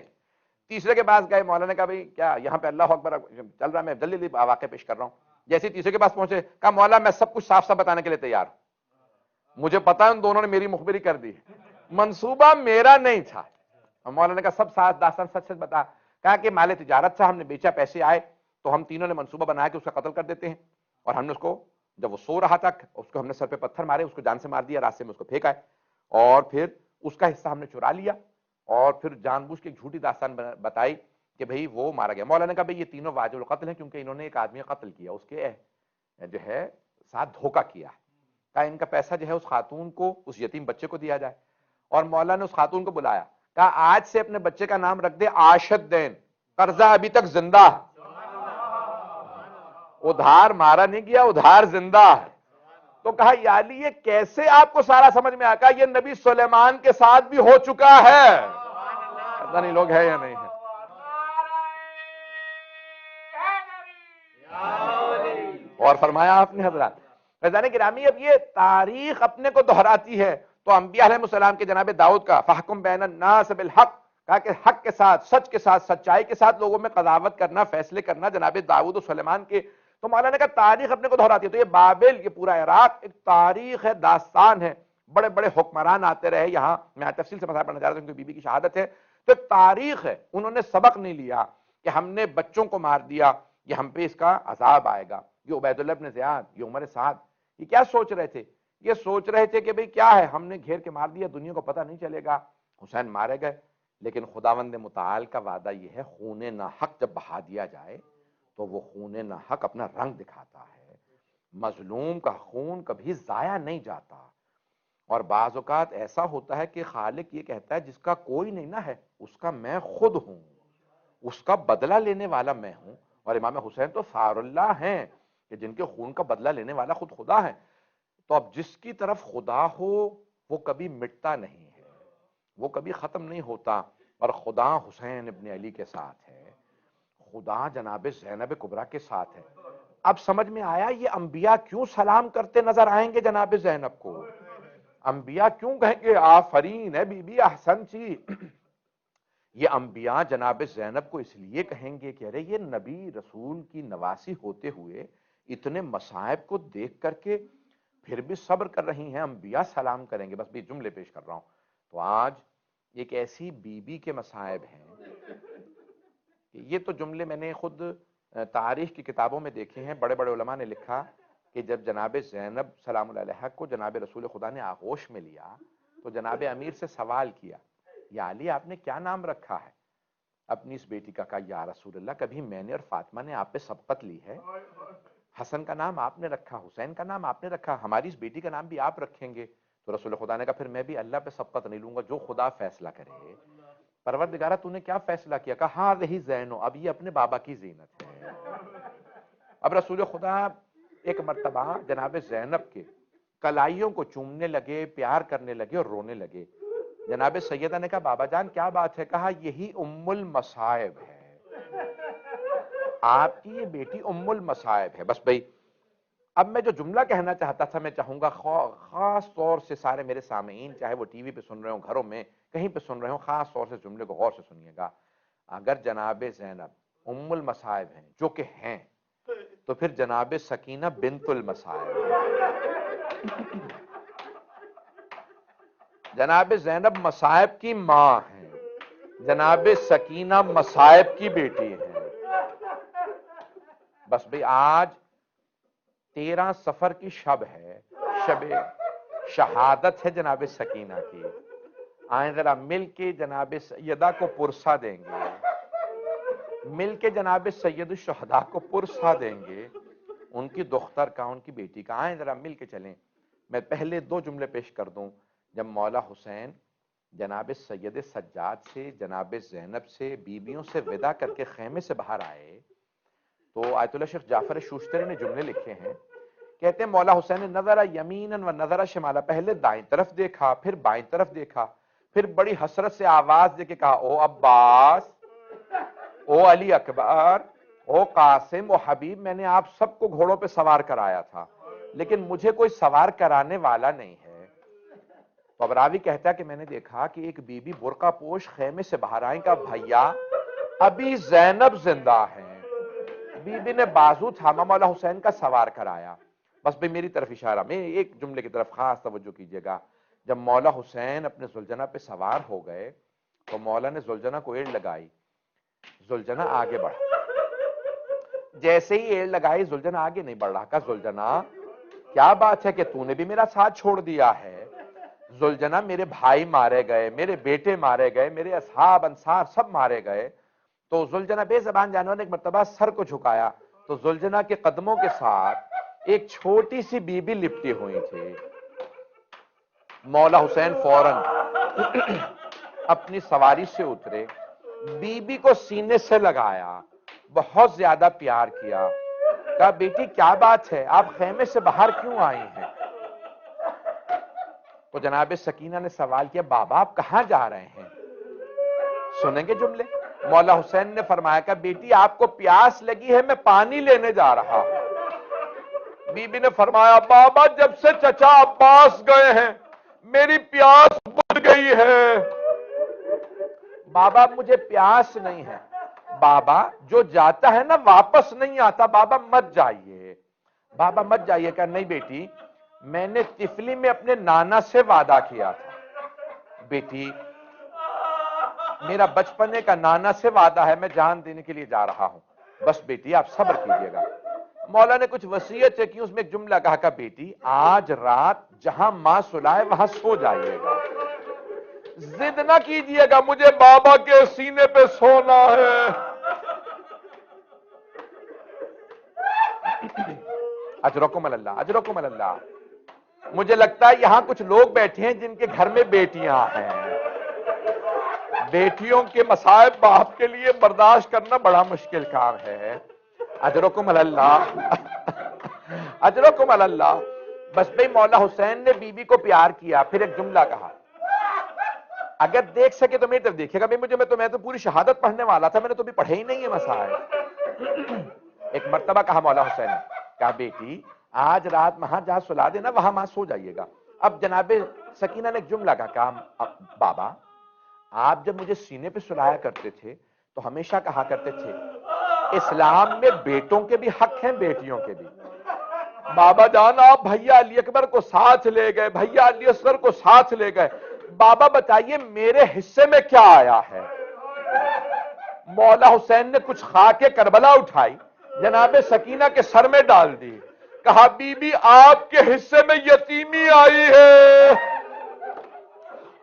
تیسرے کے پاس گئے. مولا نے کہا بھائی کیا یہاں پہ اللہ اکبر چل رہا ہے میں جلدی واقع پیش کر رہا ہوں. جیسے تیسرے کے پاس پہنچے کہا مولا میں سب کچھ صاف صاف بتانے کے لیے تیار ہوں. مجھے پتا ہے ان دونوں نے میری مخبری کر دی منصوبہ میرا نہیں تھا. مولا نے کہا سب ساتھ داستان سچ سچ بتا. کہا کہ مال تجارت تھا ہم نے بیچا پیسے آئے تو ہم تینوں نے منصوبہ بنایا کہ اس کا قتل کر دیتے ہیں اور ہم نے اس کو جب وہ سو رہا تھا اس کو ہم نے سر پہ پتھر مارے اس کو جان سے مار دیا راستے میں اس کو پھینکا اور پھر اس کا حصہ ہم نے چرا لیا اور پھر جان بوجھ کے جھوٹی داستان بتائی کہ بھئی وہ مارا گیا. مولا نے کہا بھئی یہ تینوں واجب القتل ہیں کیونکہ انہوں نے ایک آدمی قتل کیا, اس کے جو ہے ساتھ دھوکہ کیا. کہا ان کا پیسہ جو ہے اس خاتون کو, اس یتیم بچے کو دیا جائے. اور مولا نے اس خاتون کو بلایا, کہا آج سے اپنے بچے کا نام رکھ دے عاشت دین, قرضہ ابھی تک زندہ ہے, ادھار مارا نہیں گیا, ادھار زندہ ہے. تو کہا یا علی یہ کیسے آپ کو سارا سمجھ میں آیا؟ یہ نبی سلیمان کے ساتھ بھی ہو چکا ہے. پتہ نہیں لوگ ہے یا نہیں ہے. اور فرمایا آپ نے حضرات فیضان گرامی, اب یہ تاریخ اپنے کو دہراتی ہے. تو انبیاء علیہ السلام کے جناب داؤد کا فحکم بین الناس بالحق, کہا کہ حق کے ساتھ, سچ کے ساتھ, سچائی کے ساتھ لوگوں میں قضاوت کرنا, فیصلے کرنا جناب داؤد و سلیمان کے. تو مولانا کا تاریخ اپنے کو دہراتی ہے. تو یہ بابل, یہ پورا عراق ایک تاریخ ہے, داستان ہے. بڑے بڑے حکمران آتے رہے یہاں, میں تفصیل سے مسائل پڑھنا چاہ رہا ہوں کیونکہ بی بی کی شہادت ہے. تو ایک تاریخ ہے. انہوں نے سبق نہیں لیا کہ ہم نے بچوں کو مار دیا, یہ ہم پہ اس کا عذاب آئے گا. یہ عبید اللہ بن زیاد, یہ عمر سعد, یہ کیا سوچ رہے تھے؟ یہ سوچ رہے تھے کہ بھئی کیا ہے, ہم نے گھیر کے مار دیا, دنیا کو پتہ نہیں چلے گا. حسین مارے گئے, لیکن خداوند متعال کا وعدہ یہ ہے خون ناحق جب بہا دیا جائے تو وہ خون ناحق اپنا رنگ دکھاتا ہے. مظلوم کا خون کبھی ضائع نہیں جاتا. اور بعض اوقات ایسا ہوتا ہے کہ خالق یہ کہتا ہے جس کا کوئی نہیں نہ ہے اس کا میں خود ہوں, اس کا بدلہ لینے والا میں ہوں. اور امام حسین تو ثار اللہ ہیں کہ جن کے خون کا بدلہ لینے والا خود خدا ہے. تو اب جس کی طرف خدا ہو وہ کبھی مٹتا نہیں ہے, وہ کبھی ختم نہیں ہوتا. اور خدا حسین ابن علی کے ساتھ ہے, خدا جناب زینب کبریٰ کے ساتھ ہے. اب سمجھ میں آیا یہ انبیاء کیوں سلام کرتے نظر آئیں گے جناب زینب کو؟ انبیاء کیوں کہیں گے آفرین ہے بی بی احسن چی؟ یہ انبیاء جناب زینب کو اس لیے کہیں گے کہ ارے یہ نبی رسول کی نواسی ہوتے ہوئے اتنے مصائب کو دیکھ کر کے پھر بھی صبر کر رہی ہیں, انبیاء سلام کریں گے. بس بھی جملے پیش کر رہا ہوں. تو آج ایک ایسی بی بی کے مصائب ہیں, یہ تو جملے میں نے خود تاریخ کی کتابوں میں دیکھے ہیں. بڑے بڑے علماء نے لکھا کہ جب جناب زینب سلام اللہ علیہ کو جناب رسول خدا نے آغوش میں لیا تو جناب امیر سے سوال کیا, یا علی آپ نے کیا نام رکھا ہے اپنی اس بیٹی کا؟ کہا یا رسول اللہ کبھی میں نے اور فاطمہ نے آپ پہ سبقت لی ہے. حسن کا نام آپ نے رکھا, حسین کا نام آپ نے رکھا, ہماری اس بیٹی کا نام بھی آپ رکھیں گے؟ تو رسول خدا نے کہا پھر میں بھی اللہ پہ سبقت نہیں لوں گا, جو خدا فیصلہ کرے. پروردگارہ تو نے کیا فیصلہ کیا؟ کہا ہاں رہی زینو, اب یہ اپنے بابا کی زینت ہے. اب رسول خدا ایک مرتبہ جناب زینب کے کلائیوں کو چومنے لگے, پیار کرنے لگے اور رونے لگے. جناب سیدہ نے کہا بابا جان کیا بات ہے؟ کہا یہی ام المصائب ہے, آپ کی یہ بیٹی ام المصائب ہے. بس بھئی اب میں جو جملہ کہنا چاہتا تھا میں چاہوں گا خاص طور سے سارے میرے سامعین, چاہے وہ ٹی وی پہ سن رہے ہوں, گھروں میں کہیں پہ سن رہے ہوں, خاص طور سے جملے کو غور سے سنیے گا. اگر جناب زینب ام المصائب ہیں, جو کہ ہیں, تو پھر جناب سکینہ بنت المصائب ہیں. جناب زینب مصائب کی ماں ہیں, جناب سکینہ مصائب کی بیٹی ہیں. بس بھئی آج 13 صفر کی شب ہے, شب شہادت ہے جناب سکینہ کی. آئیں ذرا مل کے جناب سیدہ کو پرسا دیں گے, مل کے جناب سید الشہداء کو پرسا دیں گے, ان کی دختر کا, ان کی بیٹی کا. آئیں ذرا مل کے چلیں. میں پہلے 2 جملے پیش کر دوں. جب مولا حسین جناب سید سجاد سے, جناب زینب سے, بیویوں سے ودا کر کے خیمے سے باہر آئے تو آیت اللہ شیخ جعفر شوشتری نے جملے لکھے ہیں. کہتے ہیں مولا حسین نے نظر یمیناً و نظر شمالا, پہلے دائیں طرف دیکھا, پھر بائیں طرف دیکھا, پھر بڑی حسرت سے آواز دے کے کہا او عباس, او علی اکبر, او قاسم, او حبیب, میں نے آپ سب کو گھوڑوں پہ سوار کرایا تھا لیکن مجھے کوئی سوار کرانے والا نہیں ہے. تو اب راوی کہتا ہے کہ میں نے دیکھا کہ ایک بی بی برقع پوش خیمے سے باہر آئیں, کہا بھیا ابھی زینب زندہ ہیں. بی بی نے بازو تھاما, مولا حسین کا سوار کرایا. بس بھی میری طرف اشارہ, میں ایک جملے کی طرف خاص توجہ کیجئے گا. جب مولا حسین اپنے زلجنہ پہ سوار ہو گئے تو مولا نے زلجنہ کو ایڑ لگائی, زلجنہ آگے بڑھا. جیسے ہی ایڑ لگائی زلجنہ آگے نہیں بڑھ رہا. کہا زلجنہ کیا بات ہے کہ تو نے بھی میرا ساتھ چھوڑ دیا ہے؟ زلجنہ میرے بھائی مارے گئے, میرے بیٹے مارے گئے, میرے اصحاب انصار سب مارے گئے, تو زلجنا بے زبان جانور نے ایک مرتبہ سر کو جھکایا تو زلجنا کے قدموں کے ساتھ ایک چھوٹی سی بی بی لپٹی ہوئی تھی. مولا حسین فوراً اپنی سواری سے اترے، بی بی کو سینے سے لگایا، بہت زیادہ پیار کیا. کہا بیٹی کیا بات ہے، آپ خیمے سے باہر کیوں آئی ہیں؟ تو جناب سکینہ نے سوال کیا بابا آپ کہاں جا رہے ہیں؟ سنیں گے جملے. مولا حسین نے فرمایا کہ بیٹی آپ کو پیاس لگی ہے، میں پانی لینے جا رہا ہوں. بی بی نے فرمایا بابا جب سے چچا عباس گئے ہیں میری پیاس بجھ گئی ہے. بابا مجھے پیاس نہیں ہے. بابا جو جاتا ہے نا واپس نہیں آتا، بابا مت جائیے، بابا مت جائیے. کہ نہیں بیٹی میں نے طفلی میں اپنے نانا سے وعدہ کیا تھا، بیٹی میرا بچپنے کا نانا سے وعدہ ہے، میں جان دینے کے لیے جا رہا ہوں، بس بیٹی آپ صبر کیجئے گا. مولا نے کچھ وصیت کی، اس میں ایک جملہ کہا کہ بیٹی آج رات جہاں ماں سلائے وہاں سو جائیے گا، ضد نہ کیجئے گا مجھے بابا کے سینے پہ سونا ہے. اجرکم اللہ، اجرکم اللہ. مجھے لگتا ہے یہاں کچھ لوگ بیٹھے ہیں جن کے گھر میں بیٹیاں ہیں. بیٹیوں کے مصائب باپ کے لیے برداشت کرنا بڑا مشکل کام ہے. اجرکم اللہ، اجرکم اللہ. بس بھئی مولا حسین نے بی بی کو پیار کیا. پھر ایک جملہ کہا اگر دیکھ سکے تو میری طرف دیکھے گا. میں تو پوری شہادت پڑھنے والا تھا، میں نے تو بھی پڑھے ہی نہیں ہے مسائل. ایک مرتبہ کہا مولا حسین نے، کہا بیٹی آج رات وہاں جہاں سلا دینا وہاں ماں سو جائیے گا. اب جناب سکینہ نے ایک جملہ کہا بابا آپ جب مجھے سینے پہ سلایا کرتے تھے تو ہمیشہ کہا کرتے تھے اسلام میں بیٹوں کے بھی حق ہیں بیٹیوں کے بھی. بابا جان آپ بھیا علی اکبر کو ساتھ لے گئے، بھیا علی اصغر کو ساتھ لے گئے، بابا بتائیے میرے حصے میں کیا آیا ہے؟ مولا حسین نے کچھ خاک کربلا اٹھائی، جناب سکینہ کے سر میں ڈال دی. کہا بی بی آپ کے حصے میں یتیمی آئی ہے،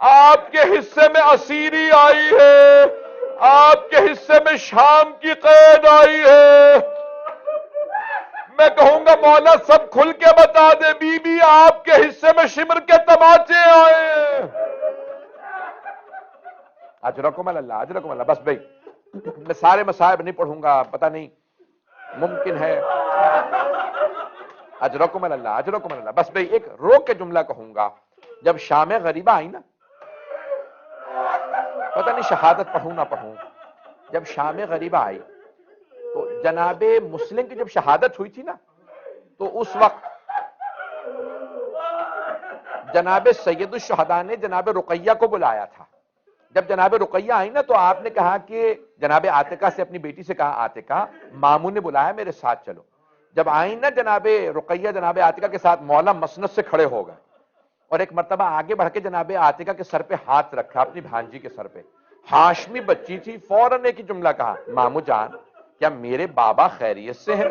آپ کے حصے میں اسیری آئی ہے، آپ کے حصے میں شام کی قید آئی ہے. میں کہوں گا مولا سب کھل کے بتا دے بی بی آپ کے حصے میں شمر کے تماچے آئے ہیں. اجرکم اللہ، اجرکم اللہ. بس بھئی میں سارے مصائب نہیں پڑھوں گا، پتہ نہیں ممکن ہے. اجرکم اللہ، اجرکم اللہ. بس بھئی ایک روک کے جملہ کہوں گا. جب شام غریبہ آئی نا، پتہ نہیں شہادت پڑھوں نہ پڑھوں، جب شام غریبہ آئی تو جناب مسلم کی جب شہادت ہوئی تھی نا تو اس وقت جناب سید الشہداء نے جناب رقیہ کو بلایا تھا. جب جناب رقیہ آئی نا تو آپ نے کہا کہ جناب عاتقہ سے اپنی بیٹی سے کہا عاتقہ ماموں نے بلایا میرے ساتھ چلو. جب آئی نا جناب رقیہ جناب عاتقہ کے ساتھ مولا مسند سے کھڑے ہو گئے اور ایک مرتبہ آگے بڑھ کے جناب عاتقہ کے سر پہ ہاتھ رکھا، اپنی بھانجی کے سر پہ. ہاشمی بچی تھی، فوراً ایک ہی جملہ کہا مامو جان کیا میرے بابا خیریت سے ہیں؟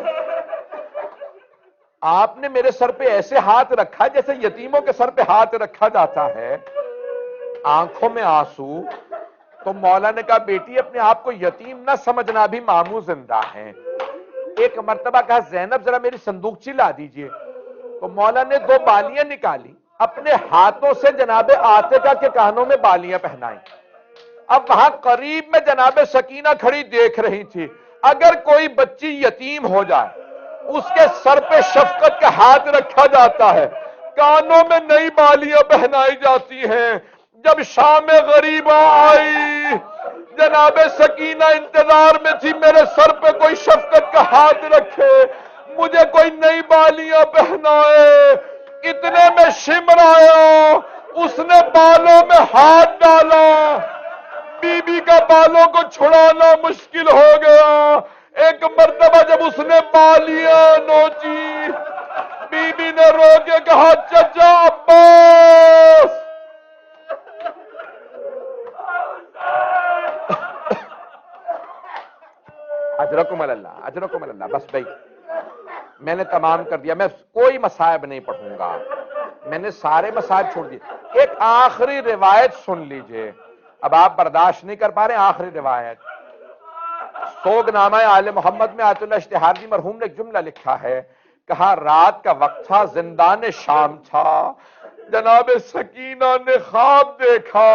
آپ نے میرے سر پہ ایسے ہاتھ رکھا جیسے یتیموں کے سر پہ ہاتھ رکھا جاتا ہے. آنکھوں میں آنسو. تو مولا نے کہا بیٹی اپنے آپ کو یتیم نہ سمجھنا، بھی ماموں زندہ ہیں. ایک مرتبہ کہا زینب ذرا میری صندوقچی لا دیجئے. تو مولا نے 2 بالیاں نکالی، اپنے ہاتھوں سے جناب عاتقہ کے کانوں میں بالیاں پہنائیں. اب وہاں قریب میں جناب سکینہ کھڑی دیکھ رہی تھی. اگر کوئی بچی یتیم ہو جائے اس کے سر پہ شفقت کا ہاتھ رکھا جاتا ہے، کانوں میں نئی بالیاں پہنائی جاتی ہیں. جب شام غریبہ آئی جناب سکینہ انتظار میں تھی میرے سر پہ کوئی شفقت کا ہاتھ رکھے، مجھے کوئی نئی بالیاں پہنائے. اتنے میں شمر آیا، اس نے بالوں میں ہاتھ ڈالا، بی بی کا بالوں کو چھڑانا مشکل ہو گیا. ایک مرتبہ جب اس نے بالیاں نوچی بی بی نے رو کے کہا چچا عباس. اجرکم اللہ، اجرکم اللہ. بس بھئی میں نے تمام کر دیا، میں کوئی مصائب نہیں پڑھوں گا، میں نے سارے مصائب چھوڑ دیے. ایک آخری روایت سن لیجئے، اب آپ برداشت نہیں کر پا رہے. آخری روایت سوگ نامہ آل محمد میں آیت اللہ اشتہاردی مرحوم نے ایک جملہ لکھا ہے، کہا رات کا وقت تھا، زندان شام تھا، جناب سکینہ نے خواب دیکھا،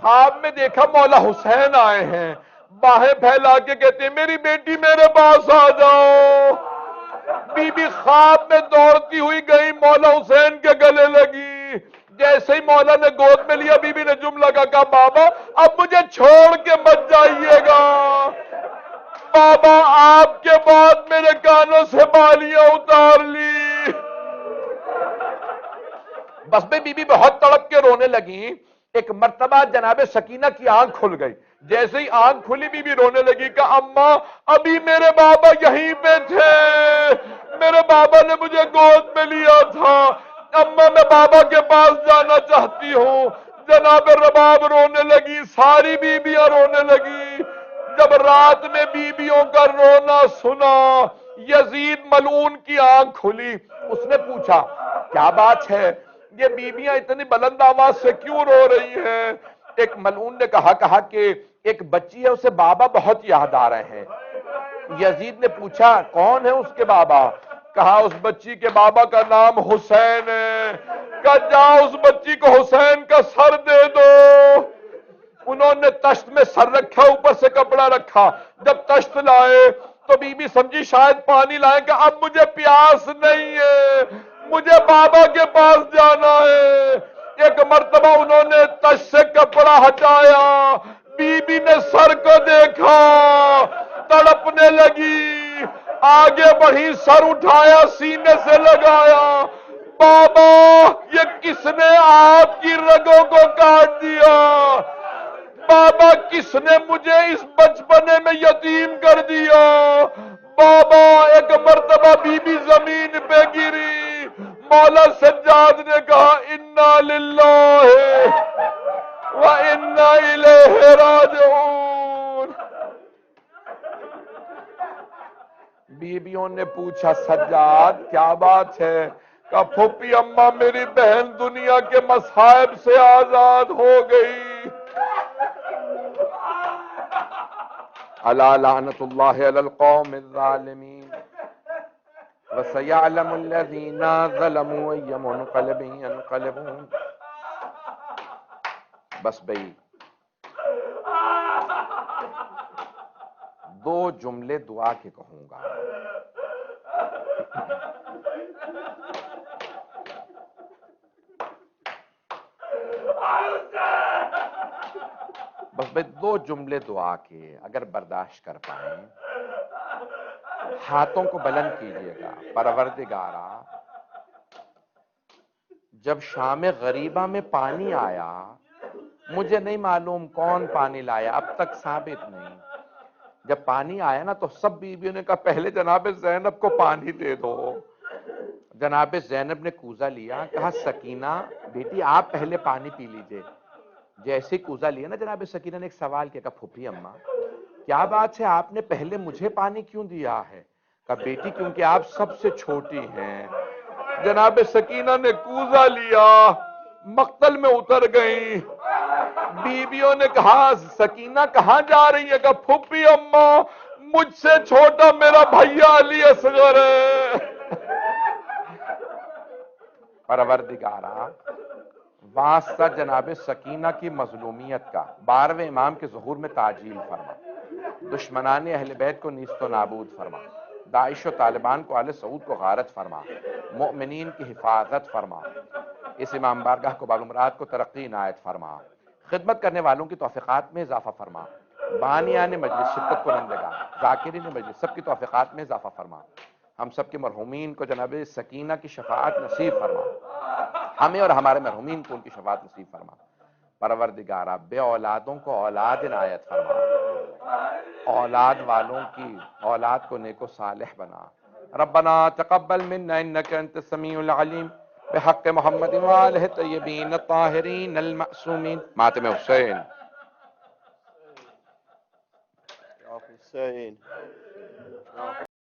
خواب میں دیکھا مولا حسین آئے ہیں، باہیں پھیلا کے کہتے ہیں میری بیٹی میرے پاس آ جاؤ۔ بی بی خواب میں دوڑتی ہوئی گئی، مولا حسین کے گلے لگی، جیسے ہی مولا نے گود میں لیا، بی بی نے جملہ کہا بابا اب مجھے چھوڑ کے مت جائیے گا، بابا آپ کے بعد میرے کانوں سے بالیاں اتار لی۔ بس میں بی بی بہت تڑپ کے رونے لگی۔ ایک مرتبہ جناب سکینہ کی آنکھ کھل گئی، جیسے ہی آنکھ کھلی بی بی رونے لگی کہ اماں ابھی میرے بابا یہیں پہ تھے، میرے بابا نے مجھے گود میں لیا تھا، اماں میں بابا کے پاس جانا چاہتی ہوں۔ جناب رباب رونے لگی، ساری بیویاں رونے لگی۔ جب رات میں بیویوں کا رونا سنا، یزید ملعون کی آنکھ کھلی، اس نے پوچھا کیا بات ہے، یہ بیویاں اتنی بلند آواز سے کیوں رو رہی ہیں؟ ایک ملعون نے کہا کہ ایک بچی ہے، اسے بابا بہت یاد آ رہے ہیں۔ یزید نے پوچھا کون ہے اس کے بابا؟ کہا اس بچی کے بابا کا نام حسین ہے۔ کہا جاؤ اس بچی کو حسین کا سر دے دو۔ انہوں نے تشت میں سر رکھا، اوپر سے کپڑا رکھا، جب تشت لائے تو بی بی سمجھی شاید پانی لائیں کہ اب مجھے پیاس نہیں ہے، مجھے بابا کے پاس جانا ہے۔ ایک مرتبہ انہوں نے تشت سے کپڑا ہٹایا، بی بی نے سر کو دیکھا، تڑپنے لگی، آگے بڑھی، سر اٹھایا، سینے سے لگایا، بابا یہ کس نے آپ کی رگوں کو کاٹ دیا؟ بابا کس نے مجھے اس بچپنے میں یتیم کر دیا؟ بابا ایک مرتبہ بی بی زمین پہ گری، مولا سجاد نے کہا انا للہ وانا الیہ راجعون۔ بیویوں نے پوچھا سجاد کیا بات ہے؟ کہا پھوپھی اماں میری بہن دنیا کے مصائب سے آزاد ہو گئی۔ الا لعنت اللہ علی القوم الظالمین وسیعلم الذین ظلموا ای منقلب ینقلبون۔ بس بھئی دو جملے دعا کے کہوں گا۔ بس بھئی دو جملے دعا کے اگر برداشت کر پائیں، ہاتھوں کو بلند کیجئے گا۔ پروردگارا جب شام غریبہ میں پانی آیا، مجھے نہیں معلوم کون پانی لایا، اب تک ثابت نہیں، جب پانی آیا نا تو سب بیویوں نے کہا پہلے جناب زینب کو پانی دے دو۔ جناب زینب نے کوزہ لیا، کہا سکینہ بیٹی آپ پہلے پانی پی لیجئے۔ جیسے کوزہ لیا نا جناب سکینہ نے ایک سوال کیا، کہا پھوپھی اماں کیا بات ہے آپ نے پہلے مجھے پانی کیوں دیا ہے؟ کہا بیٹی کیونکہ آپ سب سے چھوٹی ہیں۔ جناب سکینہ نے کوزہ لیا، مقتل میں اتر گئی۔ بیویوں نے کہا سکینہ کہاں جا رہی ہے؟ کہا پھوپھی اماں مجھ سے چھوٹا میرا بھیا علی اصغر ہے۔ پروردگارا واسطہ جناب سکینہ کی مظلومیت کا 12ویں امام کے ظہور میں تعجیل فرما، دشمنان اہل بیت کو نیست و نابود فرما، داعش و طالبان کو آل سعود کو غارت فرما، مؤمنین کی حفاظت فرما، اس امام بارگاہ کو بالامراد کو ترقی عنایت فرما، خدمت کرنے والوں کی توفیقات میں اضافہ فرما، بانیان مجلس شرکت کنندگان ذاکرین مجلس سب کی توفیقات میں اضافہ فرما، ہم سب کے مرحومین کو جناب سکینہ کی شفاعت نصیب فرما، ہمیں اور ہمارے مرحومین کو ان کی شفاعت نصیب فرما۔ پروردگارہ بے اولادوں کو اولاد عنایت فرما، اولاد والوں کی اولاد کو نیک و صالح بنا۔ ربنا تقبل منا انک انت السمیع العلیم بحق محمد وآلہ الطیبین الطاہرین المعصومین۔ ماتم حسین حسین